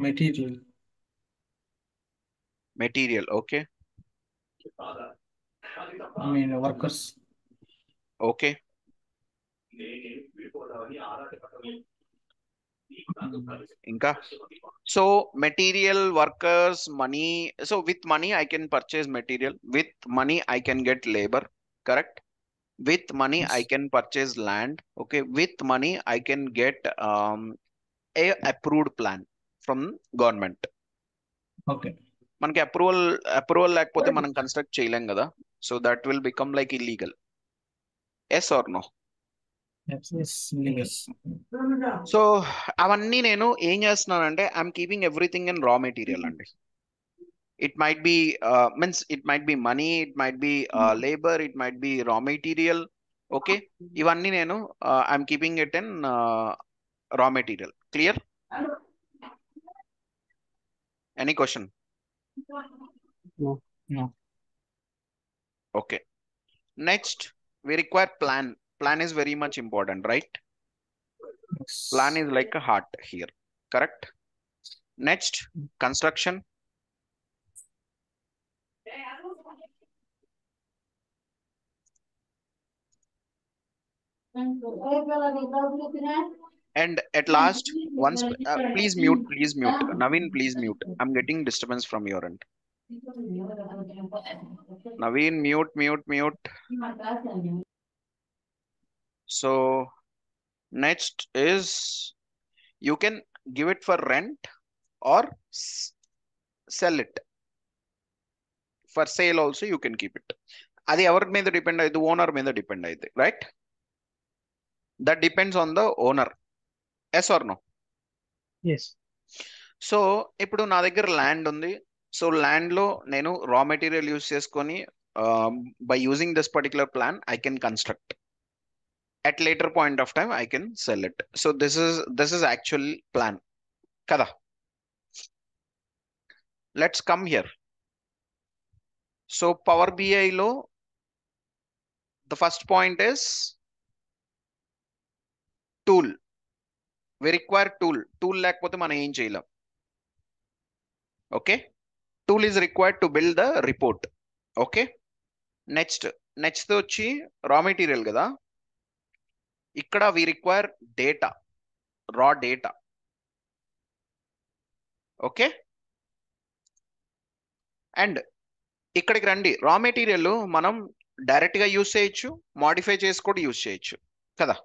Material. Material. Okay, I mean workers. Okay, ఇంకా. So material, workers, money. So with money I can purchase material, with money I can get labour, correct? With money Yes. I can purchase land. Okay, with money I can get a approved plan from government. Okay. మనకి approval లేకపోతే మనం construct చేయలేం కదా. So that will become like illegal. Yes or no? Yes, yes, yes. సో అవన్నీ నేను ఏం చేస్తున్నానంటే I'm keeping everything in raw material అండి. It might be means it might be money, it might be labor, it might be raw material. Okay, ఇవన్నీ నేను I'm keeping it in raw material. Clear? Any question? No. No. Okay, next we require plan. Plan is very much important, right? Yes. Plan is like a heart here, correct? Next, construction. And at last, once please mute, Naveen, please mute. I'm getting disturbance from your end. Naveen, mute. So next is you can give it for rent or sell it. For sale also you can keep it. అది ఎవరి మీద depend అయితే? Owner మీద depend అయితే, right? That depends on the owner. Yes or no? Yes. So ఇప్పుడు నా దగ్గర land ఉంది. సో ల్యాండ్ లో నేను రా మెటీరియల్ యూస్ చేసుకొని by using this particular plan I can construct. at later point of time I can sell it. So this is actual plan kada. Let's come here. So Power BI lo the first point is tool. We require tool lekapothe mana em cheyalam. Okay, tool is required to build the report. Okay, next వచ్చి raw material kada. ఇక్కడ we require data, raw data. Okay, and ఇక్కడికి రండి. Raw material మనం direct గా use చేయొచ్చు, modify చేసి కూడా use చేయొచ్చు కదా.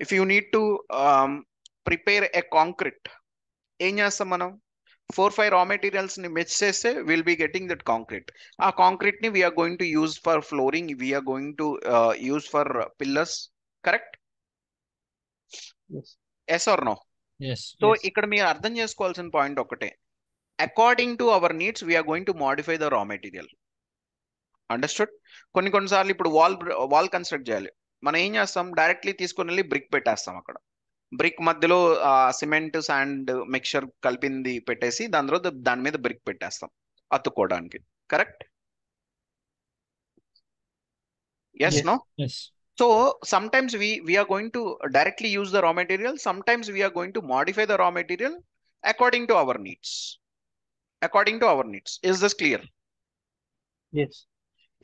If you need to prepare a concrete, ఏం చేస్తాం మనం? 4-5 రా మెటీరియల్స్ ని మిక్స్ చేస్తే will be getting that concrete. ఆ కాంక్రీట్ ని we're going to use for flooring, we're going to use for pillars. Correct? yes, yes or no? Yes. So yes, ఇక్కడ మీరు అర్థం చేసుకోవాల్సిన పాయింట్ ఒకటే, according to our needs we're going to modify the raw material. Understood? కొన్నిసార్లు ఇప్పుడు wall construct చేయాలి, మనం ఏం చేస్తాం? డైరెక్ట్లీ తీసుకొని వెళ్ళి బ్రిక్ పెట్టేస్తాం. అక్కడ బ్రిక్ మధ్యలో సిమెంట్ శాండ్ మిక్చర్ కలిపింది పెట్టేసి దాని తర్వాత దాని మీద బ్రిక్ పెట్టేస్తాం అతుక్కోవడానికి. Correct? Yes yes, no? Yes. So sometimes we are going to directly use the raw material. Sometimes we are going to modify the raw material according to our needs. According to our needs. Is this clear? yes,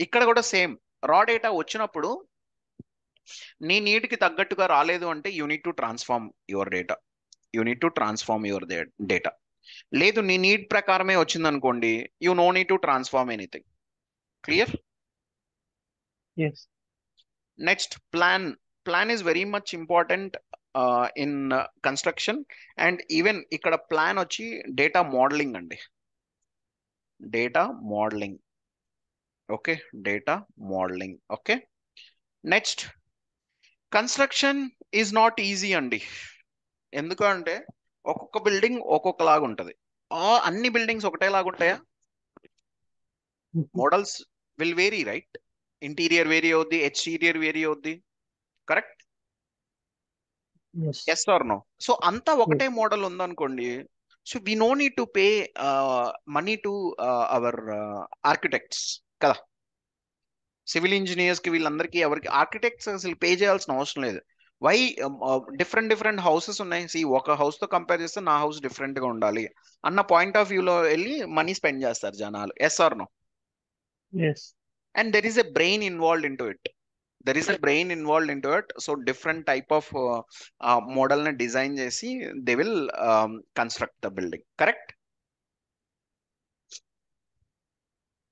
ఇక్కడ కూడా same. రా data వచ్చినప్పుడు నీ need కి తగ్గట్టుగా రాలేదు అంటే you need to transform your data. You need to transform your data. లేదు నీ నీడ్ ప్రకారమే వచ్చింది అనుకోండి, you no need to transform anything. Clear? yes, Next, plan is very much important in construction. And even ఇక్కడ plan వచ్చి data modelling అండి. Data modelling. Okay, data modelling. Okay, next, construction is not easy అండి. ఎందుకంటే ఒక్కొక్క building ఒక్కొక్కలాగా ఉంటుంది. అన్ని buildings ఒకటేలాగా ఉంటాయా? Models will vary, right? Interior vary అవుద్ది, ఎక్స్టీరియర్ వేరీ అవుద్ది. Correct? yes, yes or no? So అంతా ఒకటే మోడల్ ఉందనుకోండి, so we no need to pay money to our architects కదా. సివిల్ ఇంజనీర్స్ కి వీళ్ళందరికీ ఎవరికి ఆర్కిటెక్ట్స్ అసలు పే చేయాల్సిన అవసరం లేదు. వై? డిఫరెంట్ హౌసెస్ ఉన్నాయి. ఒక హౌస్ తో కంపేర్ చేస్తే నా హౌస్ డిఫరెంట్ గా ఉండాలి అన్న పాయింట్ ఆఫ్ వ్యూలో వెళ్ళి మనీ స్పెండ్ చేస్తారు జనాలు. Yes or no? yes, And there is a brain involved into it. There is a brain involved into it. So different type of model na design chesi they will construct the building. Correct?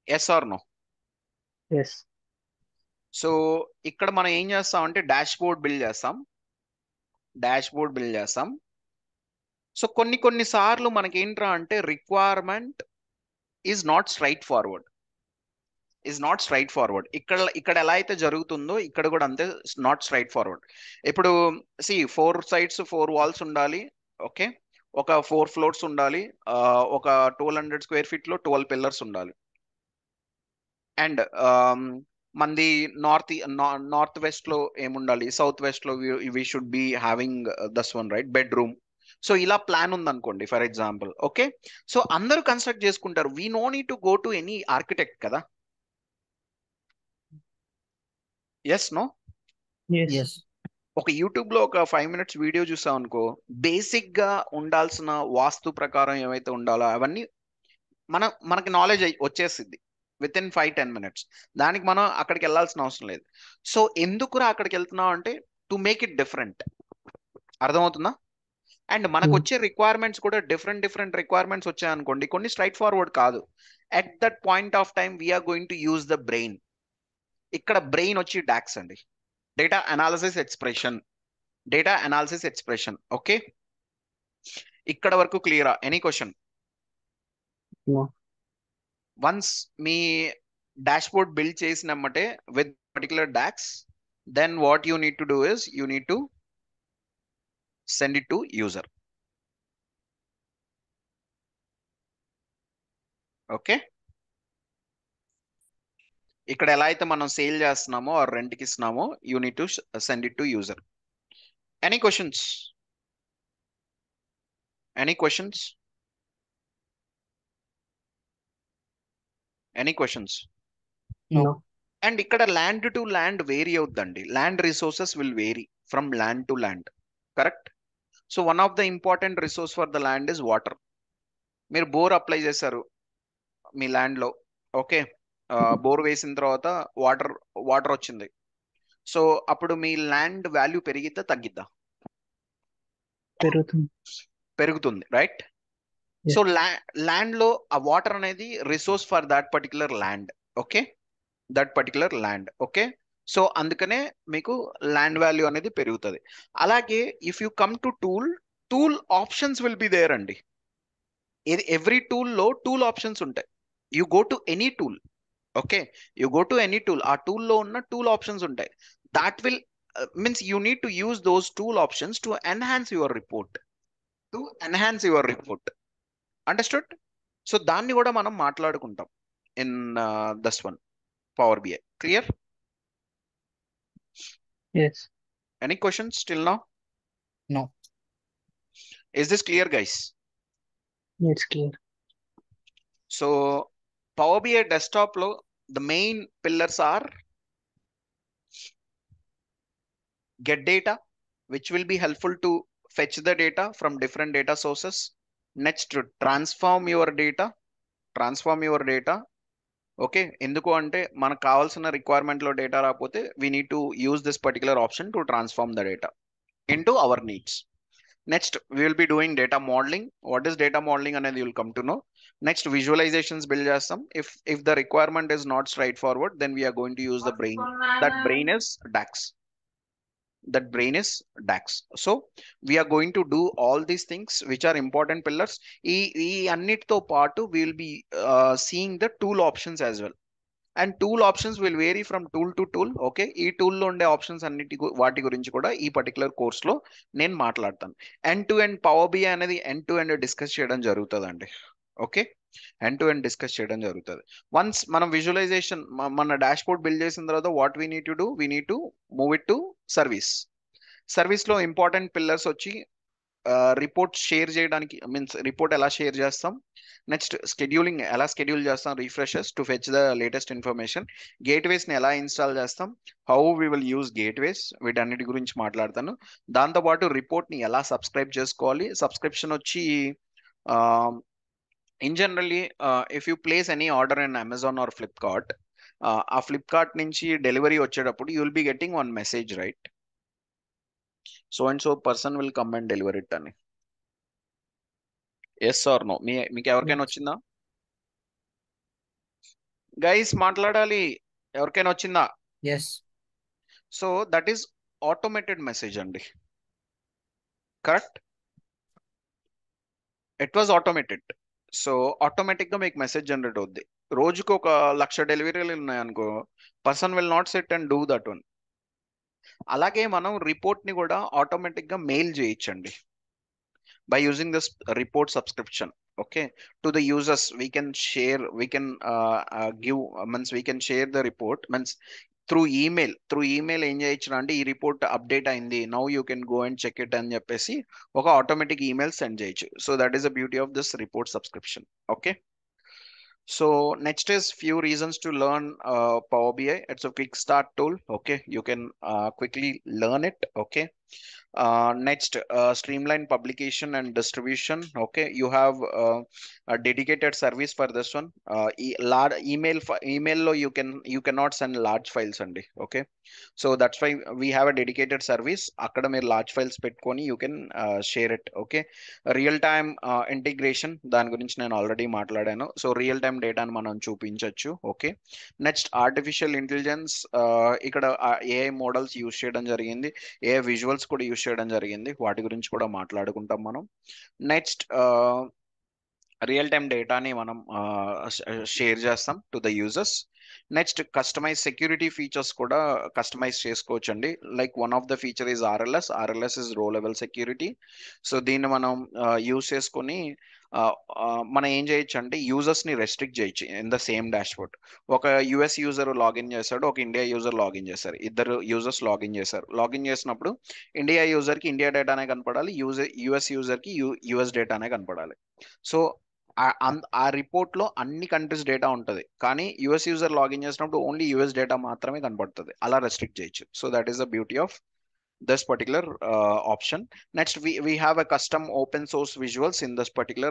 Yes or no? yes, so ఇక్కడ మనం ఏం చేస్తాం అంటే dash board build చేస్తాం. So కొన్ని సార్లు మనకి ఏంట్రా అంటే requirement is not straight forward. ఇక్కడ ఎలా అయితే జరుగుతుందో ఇక్కడ కూడా అంతే, నాట్ స్ట్రైట్ ఫార్వర్డ్. ఇప్పుడు 4 sides 4 walls ఉండాలి. ఓకే, ఒక 4 floors ఉండాలి, ఒక 1200 square feet లో 12 pillars ఉండాలి. అండ్ మంది నార్త్ వెస్ట్ లో ఏముండాలి, సౌత్ వెస్ట్ లో we should be having this one, right, bedroom. So ఇలా ప్లాన్ ఉందనుకోండి ఫర్ ఎగ్జాంపుల్. ఓకే, సో అందరూ కన్స్ట్రక్ట్ చేసుకుంటారు. We no need to go to any architect కదా. Yes no? yes, yes. ఒక YouTube లో ఒక 5 minutes వీడియో చూసాం అనుకో, బేసిక్ గా ఉండాల్సిన వాస్తు ప్రకారం ఏమైతే ఉండాలో అవన్నీ మనకి నాలెడ్జ్ వచ్చేసింది విత్ ఇన్ 5-10 minutes. దానికి మనం అక్కడికి వెళ్ళాల్సిన అవసరం లేదు. సో ఎందుకురా అక్కడికి వెళ్తున్నాం అంటే టు మేక్ ఇట్ డిఫరెంట్. అర్థమవుతుందా? అండ్ మనకు వచ్చే రిక్వైర్మెంట్స్ కూడా డిఫరెంట్ రిక్వైర్మెంట్స్ వచ్చాయనుకోండి, కొన్ని స్ట్రైట్ ఫార్వర్డ్ కాదు. At that point of time we're going to use the brain. ఇక్కడ బ్రెయిన్ వచ్చి డాక్స్ అండి, డేటా అనాలిసిస్ ఎక్స్ప్రెషన్. ఓకే, ఇక్కడ వరకు క్లియరా? Any question? no, వన్స్ మీ డాష్ బోర్డ్ బిల్డ్ చేసినమ్మటే with particular DAX, then what you need to do is you need to send it to user. Okay, ఇక్కడ ఎలా అయితే మనం సేల్ చేస్తున్నామో ఆర్ రెంట్కి ఇస్తున్నామో you need to send it to user. Any questions? Any questions? Any questions? no, and ఇక్కడ land to land vary అవుతుందండి. Land resources will vary from land to land. Correct? So one of the important resource for the land is water. మీరు bore apply చేశారు మీ land లో. Okay, bore వేసిన తర్వాత water వచ్చింది. So అప్పుడు మీ land value పెరిగిద్దా తగ్గిద్దా? పెరుగుతుంది, రైట్? సో ల్యాండ్ లో ఆ వాటర్ అనేది resource for that particular land. Okay, that particular land. Okay, so అందుకనే మీకు ల్యాండ్ వాల్యూ అనేది పెరుగుతుంది. అలాగే if you come to tool options will be there అండి. ఎవ్రీ టూల్లో టూల్ ఆప్షన్స్ ఉంటాయి. You go to any tool, okay, you go to any tool, ఆ టూల్లో ఉన్న టూల్ ఆప్షన్స్ ఉంటాయి. That will means you need to use those tool options to enhance your report, understood? So దాన్ని కూడా మనం మాట్లాడుకుంటాం in this one power BI. Clear? Yes. Any questions still now? No. Is this clear guys? It's clear. So power BI desktop లో the main pillars are get data, which will be helpful to fetch the data from different data sources. Next, to transform your data. Okay, ఎందుకు అంటే మనకు కావాల్సిన requirement లో data రాకపోతే we need to use this particular option to transform the data into our needs. Next we will be doing data modelling. What is data modelling అనేది will come to know. Next visualisations build చేస్తాం. If the requirement is not straightforward, then we're going to use the brain. That brain is DAX. So we are going to do all these things which are important pillars. ఈ అన్నిటితో పాటు we will be seeing the tool options as well, and tool options will vary from tool to tool. Okay, ఈ టూల్లో ఉండే options వాటి గురించి కూడా ఈ particular course లో నేను మాట్లాడతాను. End to end power BI అనేది ఎండ్ టు ఎండ్ డిస్కస్ చేయడం జరుగుతుందండి. Okay, end to end discuss చేయడం జరుగుతుంది. వన్స్ మనం విజువలైజేషన్ మన డాష్ బోర్డ్ బిల్డ్ చేసిన తర్వాత what we need to do, we need to move it to service లో ఇంపార్టెంట్ పిల్లర్స్ వచ్చి రిపోర్ట్ షేర్ చేయడానికి, మీన్స్ రిపోర్ట్ ఎలా షేర్ చేస్తాం, నెక్స్ట్ స్కెడ్యూలింగ్ ఎలా స్కెడ్యూల్ చేస్తాం, refreshes to fetch the latest information, gateways ని ఎలా ఇన్స్టాల్ చేస్తాం, how we will use gateways, వీటన్నిటి గురించి మాట్లాడతాను. దాంతోపాటు రిపోర్ట్ ని ఎలా సబ్స్క్రైబ్ చేసుకోవాలి. సబ్స్క్రిప్షన్ వచ్చి in generally if you place any order in Amazon or Flipkart, ఆ ఫ్లిప్కార్ట్ నుంచి డెలివరీ వచ్చేటప్పుడు you will be getting one message, right? So and so person will come and deliver it అని. Yes or no? మీకు ఎవరికైనా వచ్చిందా guys? మాట్లాడాలి. ఎవరికైనా వచ్చిందా? Yes. So that is automated message అండి, correct? It was automated. So automatic గా మీకు మెసేజ్ జనరేట్ అవుద్ది. రోజుకు 1,00,000 డెలివరీలు ఉన్నాయనుకో, person will not set and do that one. అలాగే మనం రిపోర్ట్ ని కూడా ఆటోమేటిక్ గా మెయిల్ చేయొచ్చండి by using this report subscription. Okay, to the users we can give, means we can share the report, means through email ఏం చేయొచ్చు అంటే, ఈ రిపోర్ట్ అప్డేట్ అయింది, now you can go and check it అని చెప్పేసి ఒక automatic email send చేయొచ్చు. So that is the beauty of this report subscription. Okay, so next is few reasons to learn Power BI. It's a quick start tool. Okay, you can quickly learn it. Okay, next, streamline publication and distribution. Okay, you have a dedicated service for this one. Large email lo you cannot send large files andi. Okay, so that's why we have a dedicated service. Akkada meer large files pettukoni you can share it. Okay, real time integration, దాని గురించి నేను already మాట్లాడాను. So real time డేటాను మనం చూపించవచ్చు. Okay, next artificial intelligence. ఇక్కడ AI models use చేయడం జరిగింది, ఏఐ విజువల్స్ కూడా యూజ్ చేయడం జరిగింది. వాటి గురించి కూడా మాట్లాడుకుంటాం మనం. నెక్స్ట్ రియల్ టైమ్ డేటాని మనం షేర్ చేస్తాం to the users. Next customize security features కూడా కస్టమైజ్ చేసుకోవచ్చు అండి. Like one of the feature is RLS is row level security. So దీన్ని మనం యూజ్ చేసుకొని మనం ఏం చేయొచ్చు అంటే యూజర్స్ ని రెస్ట్రిక్ట్ చేయొచ్చు in the same dash board. ఒక యుఎస్ యూజర్ లాగిన్ చేశాడు, ఒక ఇండియా యూజర్ లాగిన్ చేశారు, ఇద్దరు యూజర్స్ లాగిన్ చేశారు. లాగిన్ చేసినప్పుడు ఇండియా యూజర్ కి ఇండియా డేటానే కనపడాలి, యుఎస్ యూజర్ కి యుఎస్ డేటానే కనపడాలి. సో ఆ రిపోర్ట్ లో అన్ని కంట్రీస్ డేటా ఉంటుంది, కానీ యుఎస్ యూజర్ లాగిన్ చేసినప్పుడు ఓన్లీ యుఎస్ డేటా మాత్రమే కనపడుతుంది. అలా రెస్ట్రిక్ట్ చేయొచ్చు. So that is the beauty of this particular option. Next, we have a custom open source visuals in this particular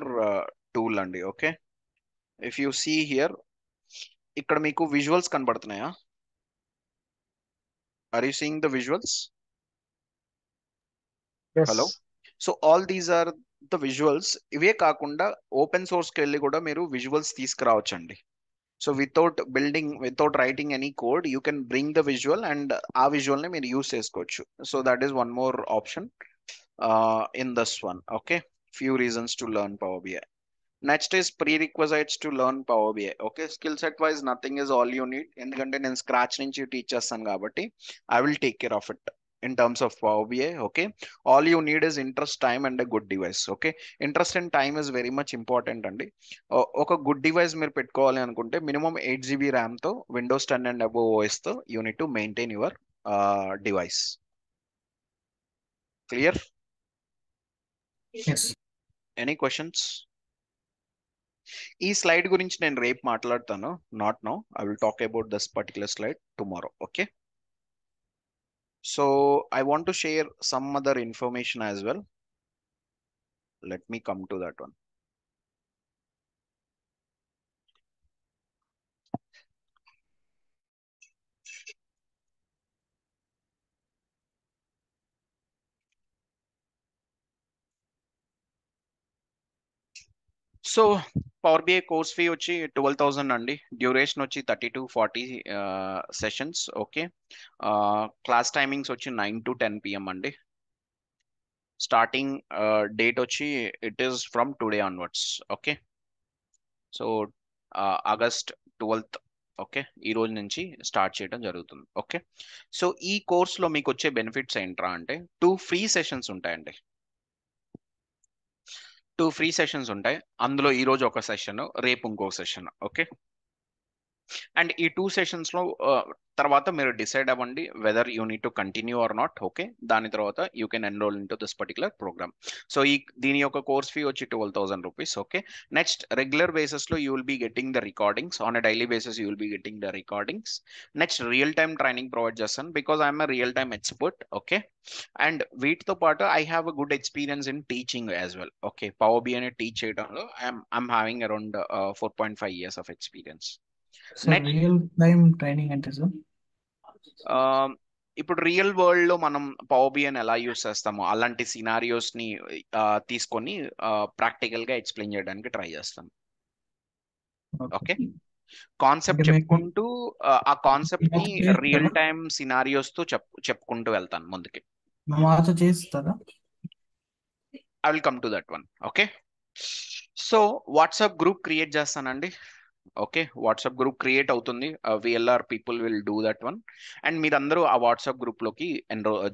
tool andi. Okay, if you see here, ikkada meeku visuals kanpadutunnaya? Are you seeing the visuals? Yes. Hello. So all these are the visuals. ఇవే కాకుండా open source కి వెళ్ళి కూడా మీరు visuals తీసుకురావచ్చండి. So without writing any code you can bring the visual and ఆ visual ని మీరు యూస్ చేసుకోవచ్చు. So that is one more option in this one. Okay, few reasons to learn power BI. Next is prerequisites to learn power BI. Okay, skill set wise nothing is all you need. ఎందుకంటే నేను scratch నుంచి teach చేస్తాను కాబట్టి I will take care of it in terms of Power BI. Okay, all you need is interest, time and a good device. Okay, interest and time is very much important అండి. ఒక good device మీరు పెట్టుకోవాలి అనుకుంటే minimum 8 GB RAM తో Windows 10 and above OS తో you need to maintain your device. Clear? Yes. Any questions? ఈ slide గురించి నేను రేపు మాట్లాడతాను, not now. I will talk about this particular slide tomorrow. Okay, so I want to share some other information as well. Let me come to that one. So power BI course fee వచ్చి 12,000 అండి. Duration వచ్చి 30 to 40 sessions. Okay, class timings వచ్చి 9 to 10 PM అండి. Starting date వచ్చి it is from today onwards. Okay, so August 12th. ఓకే, ఈ రోజు నుంచి స్టార్ట్ చేయడం జరుగుతుంది. ఓకే, సో ఈ కోర్స్లో మీకు వచ్చే బెనిఫిట్స్ ఏంట్రా అంటే 2 ఫ్రీ సెషన్స్ ఉంటాయండి. 2 ఫ్రీ సెషన్స్ ఉంటాయి. అందులో ఈ రోజు ఒక సెషన్, రేపు ఇంకో సెషన్. ఓకే, అండ్ ఈ 2 సెషన్స్ లో తర్వాత మీరు డిసైడ్ అవ్వండి whether you need to continue or not. Okay, దాని తర్వాత you can enrol into this particular programme. So దీని యొక్క కోర్స్ ఫీ వచ్చి 12,000 rupees. Okay, next regular basis లో you will be getting the recordings on a daily basis. You will be getting the recordings. Next real time training provide చేస్తాను because I'm a real time expert. Okay, and వీటితో పాటు I have a good experience in teaching as well. Okay, Power BI అనేది teach చేయడంలో I'm having around 4.5 years of experience. Sir real time training అంటే sir ఇప్పుడు real world లో మనం power బిఐని ఎలా use చేస్తామో అలాంటి సినారియోస్ ని తీసుకొని ప్రాక్టికల్ గా ఎక్స్ప్లెయిన్ చేయడానికి ట్రై చేస్తాం. ఓకే, కాన్సెప్ట్ చెప్పుకుంటూ ఆ కాన్సెప్ట్ ని రియల్ టైమ్ సినారియోస్ తో చెప్పుకుంటూ వెళ్తాను ముందుకి. మాతో చేస్తారా? I will come to that one. Okay, so WhatsApp group create చేస్తానండి. ఓకే, వాట్సాప్ గ్రూప్ క్రియేట్ అవుతుంది. VLR people will do that one. And మీరందరూ ఆ వాట్సాప్ గ్రూప్ లోకి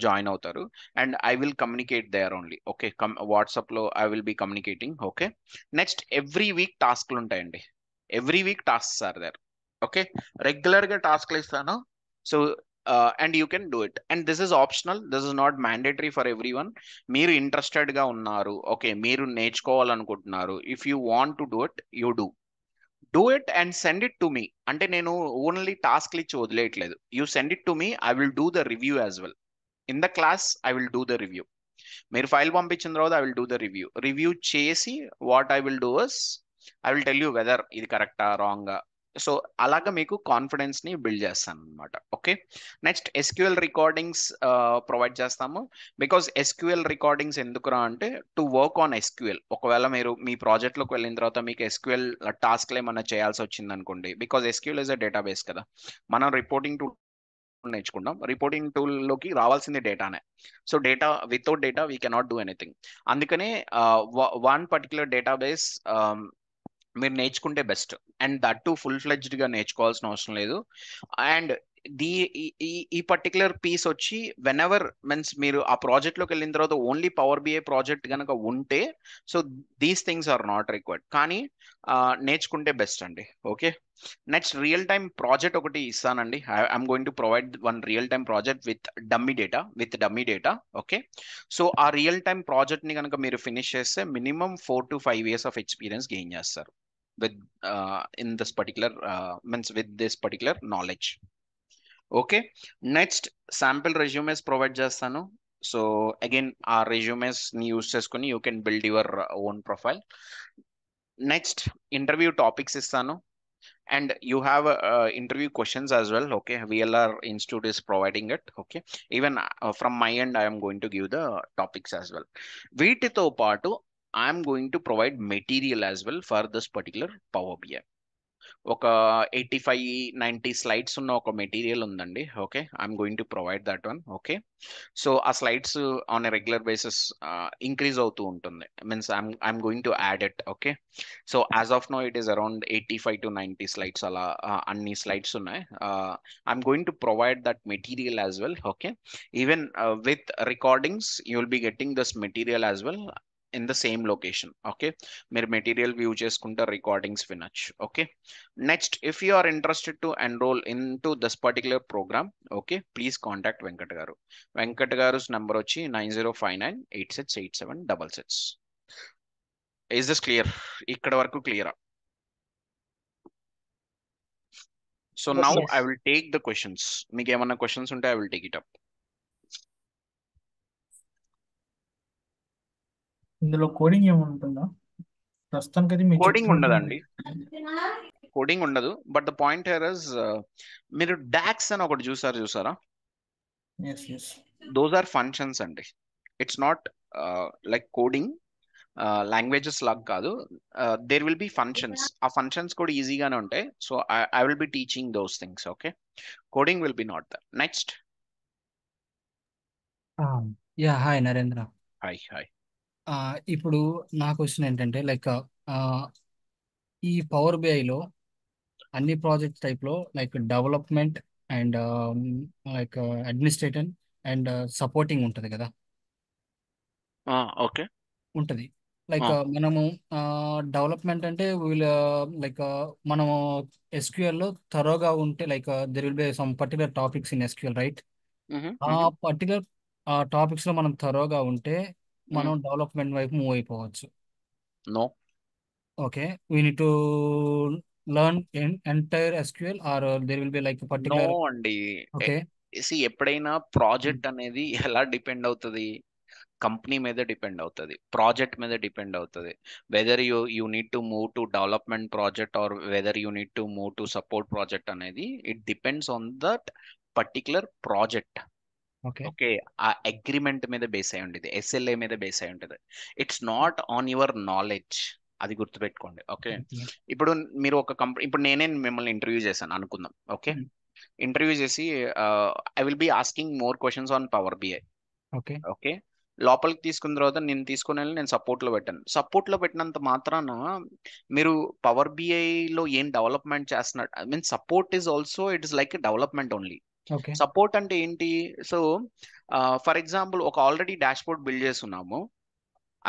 జాయిన్ అవుతారు and I will communicate there only. Okay, WhatsApp లో I will be communicating. Okay, next every week టాస్క్లు ఉంటాయండి. Every week tasks are there. Okay, regular గా టాస్క్లు ఇస్తాను. So and you can do it. And this is optional, this is not mandatory for everyone. మీరు interested గా ఉన్నారు, okay, మీరు నేర్చుకోవాలనుకుంటున్నారు, if you want to do it, you do it and send it to me. అంటే నేను only టాస్క్లు ఇచ్చి వదిలేయట్లేదు. You send it to me, I will do the review as well. In the class I will do the review. మీరు file పంపించిన తర్వాత I will do the review చేసి what I will do is I will tell you whether ఇది కరెక్టా రాంగా. So అలాగా మీకు confidence ని build చేస్తాను అనమాట. Okay, next SQL recordings provide చేస్తాము. బికాస్ ఎస్క్యూఎల్ రికార్డింగ్స్ ఎందుకురా అంటే టు వర్క్ ఆన్ ఎస్క్యూఎల్. ఒకవేళ మీరు మీ ప్రాజెక్ట్లోకి వెళ్ళిన తర్వాత మీకు ఎస్క్యూఎల్ టాస్క్లు ఏమైనా చేయాల్సి వచ్చింది అనుకోండి, because SQL is a database కదా. మనం రిపోర్టింగ్ టూల్ నేర్చుకుంటాం. రిపోర్టింగ్ టూల్ లోకి రావాల్సింది డేటానే. So data, without data we cannot do anything. అందుకనే వన్ పర్టికులర్ డేటాబేస్ మీరు నేర్చుకుంటే best. And that to full fledged గా నేర్చుకోవాల్సిన అవసరం లేదు. అండ్ ఈ పర్టికులర్ పీస్ వచ్చి వెన్ ఎవర్ మీన్స్ మీరు ఆ ప్రాజెక్ట్ లోకి వెళ్ళిన తర్వాత ఓన్లీ పవర్ బిఐ ప్రాజెక్ట్ కనుక ఉంటే so these things are not required. కానీ నేర్చుకుంటే బెస్ట్ అండి. Okay, next real time project ఒకటి ఇస్తానండి. I'm going to provide one real time project with dummy data. Okay, so ఆ రియల్ టైమ్ ప్రాజెక్ట్ ని కనుక మీరు ఫినిష్ చేస్తే minimum 4 to 5 years of experience gain చేస్తారు with in this particular means with this particular knowledge. Okay, next sample resumes provide చేస్తాను. So again ఆ resumes ని use చేసుకుని you can build your own profile. Next interview topics ఇస్తాను and you have interview questions as well. Okay, VLR Institute is providing it. Okay, even from my end I am going to give the topics as well. వీటితో పాటు I am going to provide material as well for this particular Power BI. ఒక 85-90 slides ఉన్న ఒక material ఉందండి. Okay, I'm going to provide that one. Okay, so ఆ slides on a regular basis increase అవుతూ ఉంటుంది. Means I'm going to add it. Okay, so as of now it is around 85-90 slides, అలా అన్ని slides ఉన్నాయి. I'm going to provide that material as well. Okay, even with recordings you will be getting this material as well in the same location. Okay, మీరు material view చేసుకుంటే recordings వినొచ్చు. Okay, next if you are interested to enrol into this particular programme, okay, please contact Venkat గారు. వెంకట్ గారు number వచ్చి 9059868766. Is this clear? ఇక్కడ వరకు క్లియరా? So Yes, now sir. I will take the questions. మీకు ఏమన్నా క్వశ్చన్స్ ఉంటే I will take it up. ఇందులో కోడింగ్ ఏముంటుందా? ప్రస్తుతానికి అయితే మీరు కోడింగ్ చెప్పినట్టు ఉండదండి, కోడింగ్ ఉండదు. But the point here is, మీరు డాక్స్ అని ఒకటి చూసారా? ఎస్ దోస్ ఆర్ ఫంక్షన్స్ అండి. It's not like coding languages లాగా కాదు. There will be functions. ఆ ఫంక్షన్స్ కూడా ఈజీగానే ఉంటాయి. So I will be teaching those things. Okay, coding will be not that. Next. Yeah, hi Narendra. Hi. ఇప్పుడు నా question ఏంటంటే లైక్ ఈ పవర్ బిఐలో అన్ని ప్రాజెక్ట్ టైప్లో like development and like administration and supporting ఉంటుంది కదా, ఓకే. ఉంటుంది. లైక్ మనము డెవలప్మెంట్ అంటే వీళ్ళ లైక్ మనము ఎస్క్యూఎల్లో థరోగా ఉంటే like there will be some particular topics in SQL, right? ఆ పర్టికులర్ టాపిక్స్లో మనం థరోగా ఉంటే మనం డెవలప్మెంట్ వైపు మూవ్ అయిపోవచ్చు. No. Okay, we need to learn entire SQL or there will be like no particular. అండి. ఓకే, ఎప్పుడైనా ప్రాజెక్ట్ అనేది ఎలా డిపెండ్ అవుతుంది? కంపెనీ మీద డిపెండ్ అవుతుంది, ప్రాజెక్ట్ మీద డిపెండ్ అవుతుంది. Whether you need to move to development project or whether you need to move to support project అనేది it depends on that particular project. Okay, okay, ఆ agreement మీద base అయి ఉంటుంది, SLA మీద base అయి ఉంటుంది. It's not on your knowledge, అది గుర్తుపెట్టుకోండి. ఓకే, ఇప్పుడు మీరు ఒక కంపెనీ, ఇప్పుడు నేనే మిమ్మల్ని ఇంటర్వ్యూ చేశాను అనుకుందాం. ఓకే, ఇంటర్వ్యూ చేసి I will be asking more questions on Power BI. Okay, okay, లోపలికి తీసుకున్న తర్వాత నేను తీసుకుని వెళ్ళి నేను సపోర్ట్లో పెట్టాను. సపోర్ట్లో పెట్టినంత మాత్రాన మీరు పవర్ బిఐలో ఏం డెవలప్మెంట్ చేస్తున్నారు? I mean support is also it is like development only. Okay, support అంటే ఏంటి? సో ఫర్ ఎగ్జాంపుల్ ఒక ఆల్రెడీ డాష్ బోర్డ్ బిల్డ్ చేస్తున్నాము,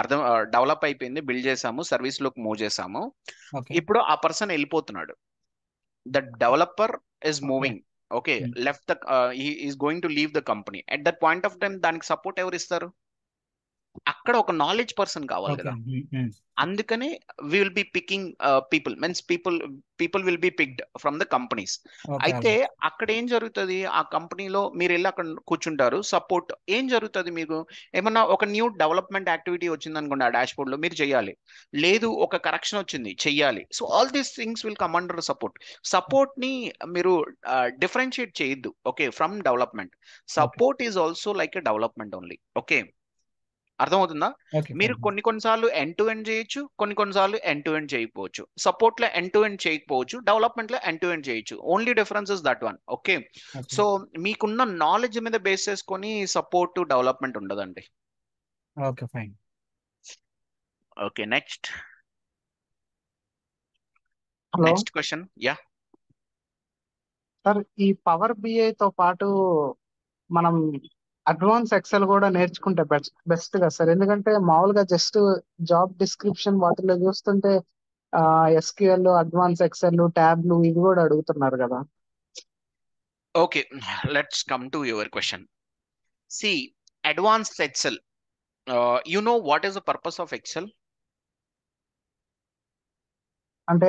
అర్థం, డెవలప్ అయిపోయింది, బిల్డ్ చేసాము, సర్వీస్లోకి మూవ్ చేసాము. ఓకే, ఇప్పుడు ఆ పర్సన్ వెళ్ళిపోతున్నాడు, the developer is okay, moving. Okay, left the is going to leave the company. At that point of time దానికి సపోర్ట్ ఎవరు ఇస్తారు? అక్కడ ఒక నాలెడ్జ్ పర్సన్ కావాలి ఓకే, కదా. అందుకని we will be picking people, means people will be picked from the companies. Okay, అయితే అక్కడ ఏం జరుగుతుంది? ఆ కంపెనీలో మీరు వెళ్ళి అక్కడ కూర్చుంటారు, సపోర్ట్ ఏం జరుగుతుంది? మీకు ఏమన్నా ఒక న్యూ డెవలప్మెంట్ యాక్టివిటీ వచ్చింది అనుకోండి, ఆ డాష్ బోర్డ్ లో మీరు చేయాలి. లేదు, ఒక కరెక్షన్ వచ్చింది, చెయ్యాలి. So all these things will come under support. Support ని మీరు డిఫరెన్షియేట్ చేయొద్దు, okay, from development. Support is also like a development only. Okay, అర్థమవుతుందా? ఓకే, మీరు కొన్నిసార్లు ఎండ్ టు ఎండ్ చేయొచ్చు, కొన్నిసార్లు ఎండ్ టు ఎండ్ చేయకపోవచ్చు. సపోర్ట్ లో ఎండ్ టు ఎండ్ చేయకపోవచ్చు, డెవలప్మెంట్ లో ఎండ్ టు ఎండ్ చేయొచ్చు. Only difference is that one. Okay, so మీకున్న నాలెడ్జ్ మీద బేస్ చేసుకొని సపోర్ట్ డెవలప్మెంట్ ఉండదండి. Okay, fine. Okay, next hello question. Yeah sir, ఈ పవర్ బిఐ తో పాటు మనం అడ్వాన్స్ ఎక్సెల్ కూడా నేర్చుకుంటే బెస్ట్ కదా సార్? ఎందుకంటే మామూలుగా జస్ట్ జాబ్ డిస్క్రిప్షన్ వాటిలో చూస్తుంటే ఎస్క్యూఎల్, అడ్వాన్స్ ఎక్సెల్, ట్యాబ్లు ఇవి కూడా అడుగుతున్నారు కదా. Okay, let's come to your question. See, advanced Excel, you know what is the purpose of Excel? అంటే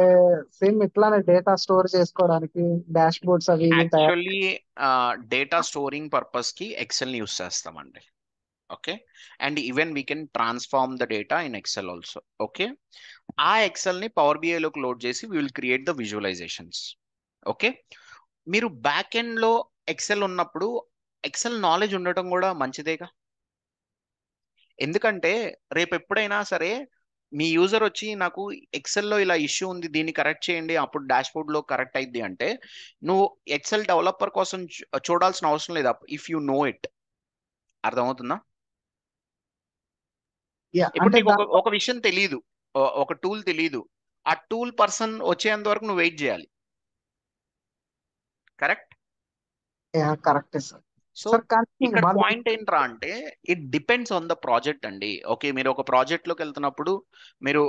సేమ్ ఇట్లానే డేటా స్టోర్ చేసుకోవడానికి డాష్ బోర్డ్స్ అవి ఇవి తయారు. యాక్చువల్లీ డేటా స్టోరింగ్ పర్పస్ కి ఎక్సెల్ ని యూస్ చేస్తామండి. Okay, and even we can transform the data in Excel also. Okay, ఆ ఎక్సెల్ ని పవర్ బిఐలోకి లోడ్ చేసి we will create the visualizations. Okay, మీరు బ్యాక్ ఎండ్ లో ఎక్సెల్ ఉన్నప్పుడు ఎక్సెల్ నాలెడ్జ్ ఉండటం కూడా మంచిదేగా. ఎందుకంటే రేపు ఎప్పుడైనా సరే మీ యూజర్ వచ్చి నాకు ఎక్సెల్లో ఇలా ఇష్యూ ఉంది దీన్ని కరెక్ట్ చేయండి అప్పుడు డాష్బోర్డ్ లో కరెక్ట్ అయింది అంటే నువ్వు ఎక్సెల్ డెవలపర్ కోసం చూడాల్సిన అవసరం లేదు ఇఫ్ యు నో ఇట్. అర్థమవుతుందా? ఇప్పుడు అంటే నీకు ఒక విషయం తెలియదు, ఒక టూల్ తెలియదు, ఆ టూల్ పర్సన్ వచ్చేంత వరకు నువ్వు వెయిట్ చేయాలి. కరెక్ట్? కరెక్టే సార్. సో సార్ కానీ ఇక్కడ వాళ్ళు పాయింట్ ఏంట్రా అంటే it depends on the project అండి. ఓకే, మీరు ఒక ప్రాజెక్ట్ లోకి వెళ్తున్నప్పుడు మీరు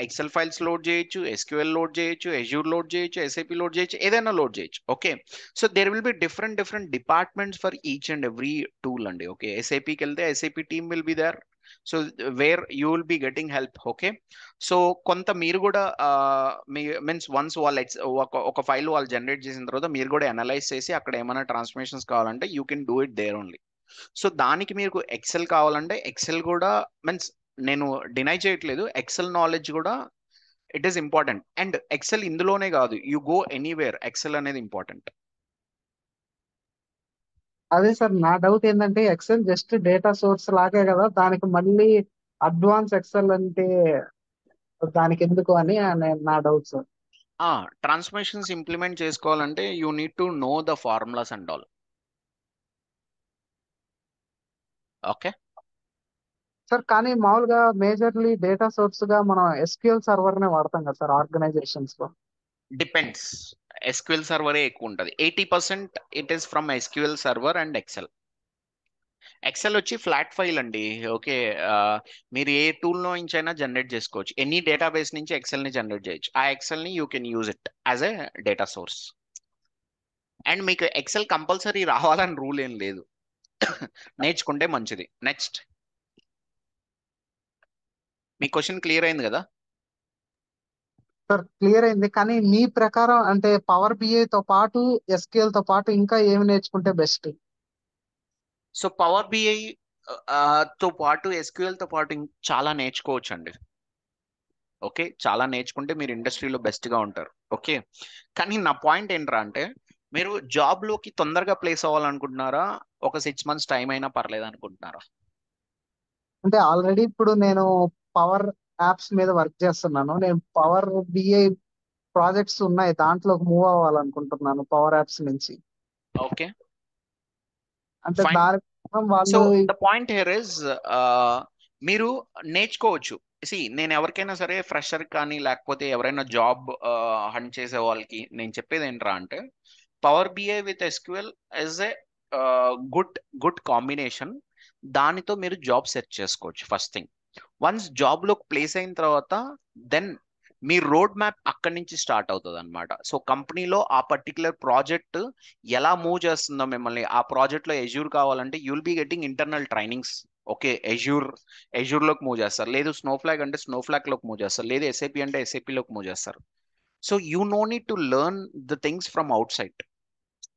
ఎక్సెల్ ఫైల్స్ లోడ్ చేయొచ్చు, ఎస్క్యూఎల్ లోడ్ చేయొచ్చు, ఎజ్యూర్ లోడ్ చేయొచ్చు, ఎస్ఏపి లోడ్ చేయొచ్చు, ఏదైనా లోడ్ చేయొచ్చు. Okay, so there will be different departments for each and every tool అండి. ఓకే, ఎస్ఏపికి వెళ్తే SAP team will be there, so where you will be getting help. Okay, so కొంత మీరు కూడా మీన్స్ వన్స్ వాళ్ళు ఒక ఫైల్ వాళ్ళు జనరేట్ చేసిన తర్వాత మీరు కూడా అనలైజ్ చేసి అక్కడ ఏమైనా ట్రాన్స్ఫర్మేషన్స్ కావాలంటే you can do it there only. So దానికి మీకు ఎక్సెల్ కావాలంటే ఎక్సెల్ కూడా మీన్స్ నేను డినై చేయట్లేదు, ఎక్సెల్ నాలెడ్జ్ కూడా it is important. And Excel ఇందులోనే కాదు, యూ గో ఎనీవేర్ ఎక్సెల్ అనేది ఇంపార్టెంట్. అదే సార్ నా డౌట్ ఏంటంటే ఎక్సెల్ జస్ట్ డేటా సోర్స్ లాగే కదా, దానికి మళ్ళీ అడ్వాన్స్ ఎక్సెల్ అంటే దానికి ఎందుకు అని నా డౌట్ సార్. ట్రాన్స్ఫర్మేషన్స్ ఇంప్లిమెంట్ చేసుకోవాలంటే you need to know the formulas and all. Okay sir కానీ మామూలుగా మేజర్లీ డేటా సోర్స్ గా మనం ఎస్క్యూఎల్ సర్వర్ నే వాడతాం కదా సార్ ఆర్గనైజేషన్స్ లో. డిపెండ్స్, ఎస్క్యూఎల్ సర్వరే ఎక్కువ ఉంటుంది. 80% it is from SQL server and Excel. Excel వచ్చి ఫ్లాట్ ఫైల్ అండి. ఓకే, మీరు ఏ టూల్ నుంచి అయినా జనరేట్ చేసుకోవచ్చు, ఎనీ డేటాబేస్ నుంచి ఎక్సెల్ ని జనరేట్ చేయొచ్చు. ఆ ఎక్సెల్ ని you can use it as a data source. And మీకు ఎక్సెల్ కంపల్సరీ రావాలని రూల్ ఏం లేదు, నేర్చుకుంటే మంచిది. నెక్స్ట్, మీ క్వశ్చన్ క్లియర్ అయింది కదా? సార్ క్లియర్ అయింది, కానీ మీ ప్రకారం అంటే పవర్ బిఐ తో పాటు ఎస్క్యూఎల్ తో పాటు ఇంకా ఏమి నేర్చుకుంటే బెస్ట్? సో పవర్ బిఐ తో పాటు ఎస్క్యూఎల్ తో పాటు చాలా నేర్చుకోవచ్చు అండి. ఓకే, చాలా నేర్చుకుంటే మీరు ఇండస్ట్రీలో బెస్ట్గా ఉంటారు. ఓకే, కానీ నా పాయింట్ ఏంట్రా అంటే మీరు జాబ్లోకి తొందరగా ప్లేస్ అవ్వాలనుకుంటున్నారా, ఒక 6 months టైం అయినా పర్లేదు అనుకుంటున్నారా? అంటే ఆల్రెడీ ఇప్పుడు నేను పవర్ యాప్స్ మీద వర్క్ చేస్తున్నాను, నేను పవర్ బిఐ ప్రాజెక్ట్స్ ఉన్నాయి దాంట్లోకి మూవ్ అవ్వాలనుకుంటున్నాను పవర్ యాప్స్ నుంచి. ఓకే అంటే ఫైన్. దాని కోసం సో వాళ్ళు ద పాయింట్ హియర్ ఇస్ మీరు నేర్చుకోవచ్చు. నేను ఎవరికైనా సరే ఫ్రెషర్ కానీ లేకపోతే ఎవరైనా జాబ్ హంట్ చేసే వాళ్ళకి నేను చెప్పేది ఏంట్రా అంటే Power BI with SQL is a good combination. దానితో మీరు జాబ్ సెర్చ్ చేసుకోవచ్చు. ఫస్ట్ థింగ్, వన్స్ జాబ్లోకి ప్లేస్ అయిన తర్వాత దెన్ మీ రోడ్ మ్యాప్ అక్కడి నుంచి స్టార్ట్ అవుతుంది అనమాట. సో కంపెనీలో ఆ పర్టికులర్ ప్రాజెక్ట్ ఎలా మూవ్ చేస్తుందో మిమ్మల్ని, ఆ ప్రాజెక్ట్లో ఎజ్యూర్ కావాలంటే you'll be getting internal trainings. Okay, ఎజ్యూర్లోకి మూవ్ చేస్తారు, లేదు స్నోఫ్లాగ్ అంటే స్నోఫ్లాగ్లోకి మూవ్ చేస్తారు, లేదు ఎస్ఏపి అంటే ఎస్ఏపిలోకి మూవ్ చేస్తారు. So you no need to learn the things from outside.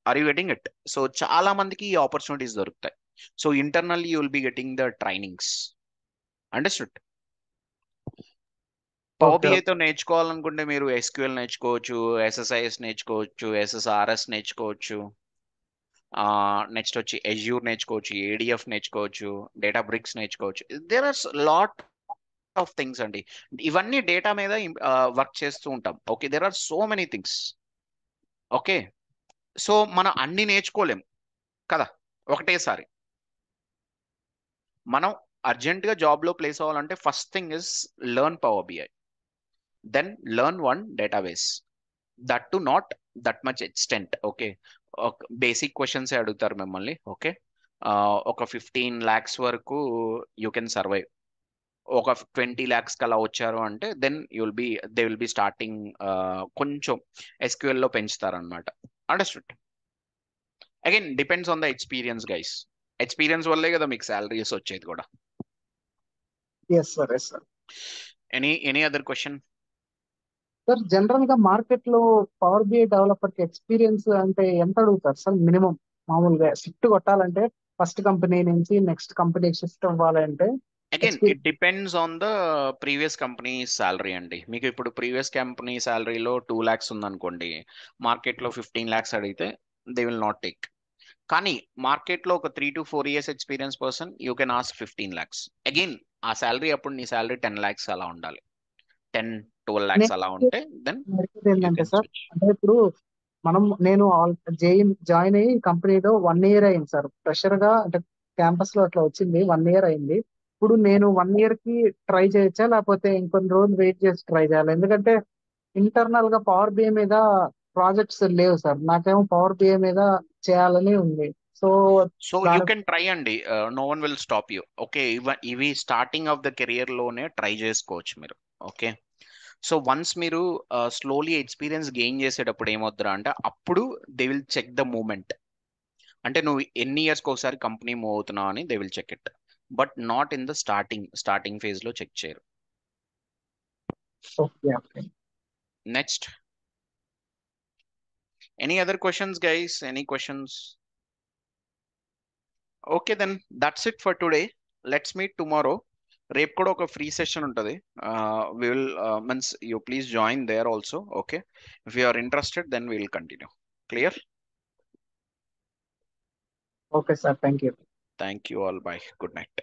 Are you getting it? So చాలా మందికి ఈ ఆపర్చునిటీస్ దొరుకుతాయి. So internally you will be getting the trainings. Understood? Power okay. బిఐతో నేర్చుకోవాలనుకుంటే మీరు ఎస్క్యూఎల్ నేర్చుకోవచ్చు, ఎస్ఎస్ఐఎస్ నేర్చుకోవచ్చు, ఎస్ఎస్ఆర్ఎస్ నేర్చుకోవచ్చు, నెక్స్ట్ వచ్చి ఎజ్యూర్ నేర్చుకోవచ్చు, ఏడిఎఫ్ నేర్చుకోవచ్చు, డేటా బ్రిక్స్ నేర్చుకోవచ్చు. There are lot of things అండి. ఇవన్నీ డేటా మీద వర్క్ చేస్తూ ఉంటాం. Okay, there are so many things. Okay, so మనం అన్ని నేర్చుకోలేం కదా ఒకటేసారి. మనం అర్జెంట్గా జాబ్లో ప్లేస్ అవ్వాలంటే first thing is learn power BI, then learn one database, that to not that much extent. Okay, basic questions అడుగుతారు మిమ్మల్ని. ఓకే, ఒక 15 lakhs వరకు యూ కెన్ సర్వైవ్. ఒక 20 lakhs కలా వచ్చారు అంటే then they will be starting కొంచెం ఎస్క్యూఎల్ లో పెంచుతారనమాట. Understood? Again depends on the experience guys. Experience వల్లే కదా మీకు శాలరీస్ వచ్చేది కూడా. Yes sir, yes sir. Any other question? Sir general గా మార్కెట్ లో పవర్ బిఐ డెవలపర్ కి ఎక్స్పీరియన్స్ అంటే ఎంత అడుగుతారు సార్ మినిమం? మామూలుగా షిఫ్ట్ కొట్టాలంటే ఫస్ట్ కంపెనీ నుంచి నెక్స్ట్ కంపెనీకి షిఫ్ట్ అవ్వాలంటే again it depends on the previous company salary అండి. మీకు ఇప్పుడు ప్రీవియస్ కంపెనీ శాలరీలో 2 lakhs ఉందనుకోండి, మార్కెట్లో 15 lakhs అడిగితే దే విల్ నాట్ టేక్. కానీ మార్కెట్లో ఒక 3 to 4 years experience person you can ask 15 lakhs. Again ఆ శాలరీ అప్పుడు నీ శాలరీ 10 lakhs అలా ఉండాలి. 10-12 lakhs అలా ఉంటే దెన్ అడిగేది యూ ఏంటంటే కెన్ సార్, స్విచ్. అంటే ఇప్పుడు నేను జాయిన్ అయ్యి కంపెనీలో 1 year అయింది సార్. ఫ్రెషర్ గా అంటే క్యాంపస్ లో అట్లా వచ్చింది, 1 year అయింది. ఇప్పుడు నేను 1 year కి ట్రై చేయొచ్చా, లేకపోతే ఇంకొన్ని రోజులు వెయిట్ చేసి ట్రై చేయాలి? ఎందుకంటే ఇంటర్నల్ గా పవర్ బిఐ మీద ప్రాజెక్ట్స్ లేవు సార్, నాకేమో పవర్ బిఐ మీద చేయాలని ఉంది. సో సో యూ దాని కెన్ ట్రై అండి, no one will stop you. Okay, ఇవి స్టార్టింగ్ ఆఫ్ ద కెరియర్ లోనే ట్రై చేసుకోవచ్చు మీరు. ఓకే, సో వన్స్ మీరు స్లోలీ ఎక్స్పీరియన్స్ గెయిన్ చేసేటప్పుడు ఏమవుతుందా అంటే అప్పుడు they will check the moment. అంటే నువ్వు ఎన్ని ఇయర్స్కి ఒకసారి కంపెనీ మూవ్ అవుతున్నావు అని they will check it, but not in the starting phase లో చెక్ చేయరు. Okay okay. Next, any other questions guys? Any questions? Okay then that's it for today. Let's meet tomorrow. రేపు కూడా ఒక free session ఉంటుంది. Will means you please join there also. Okay, if you are interested then will continue. Clear? Okay sir, thank you. Thank you all. Bye. Good night.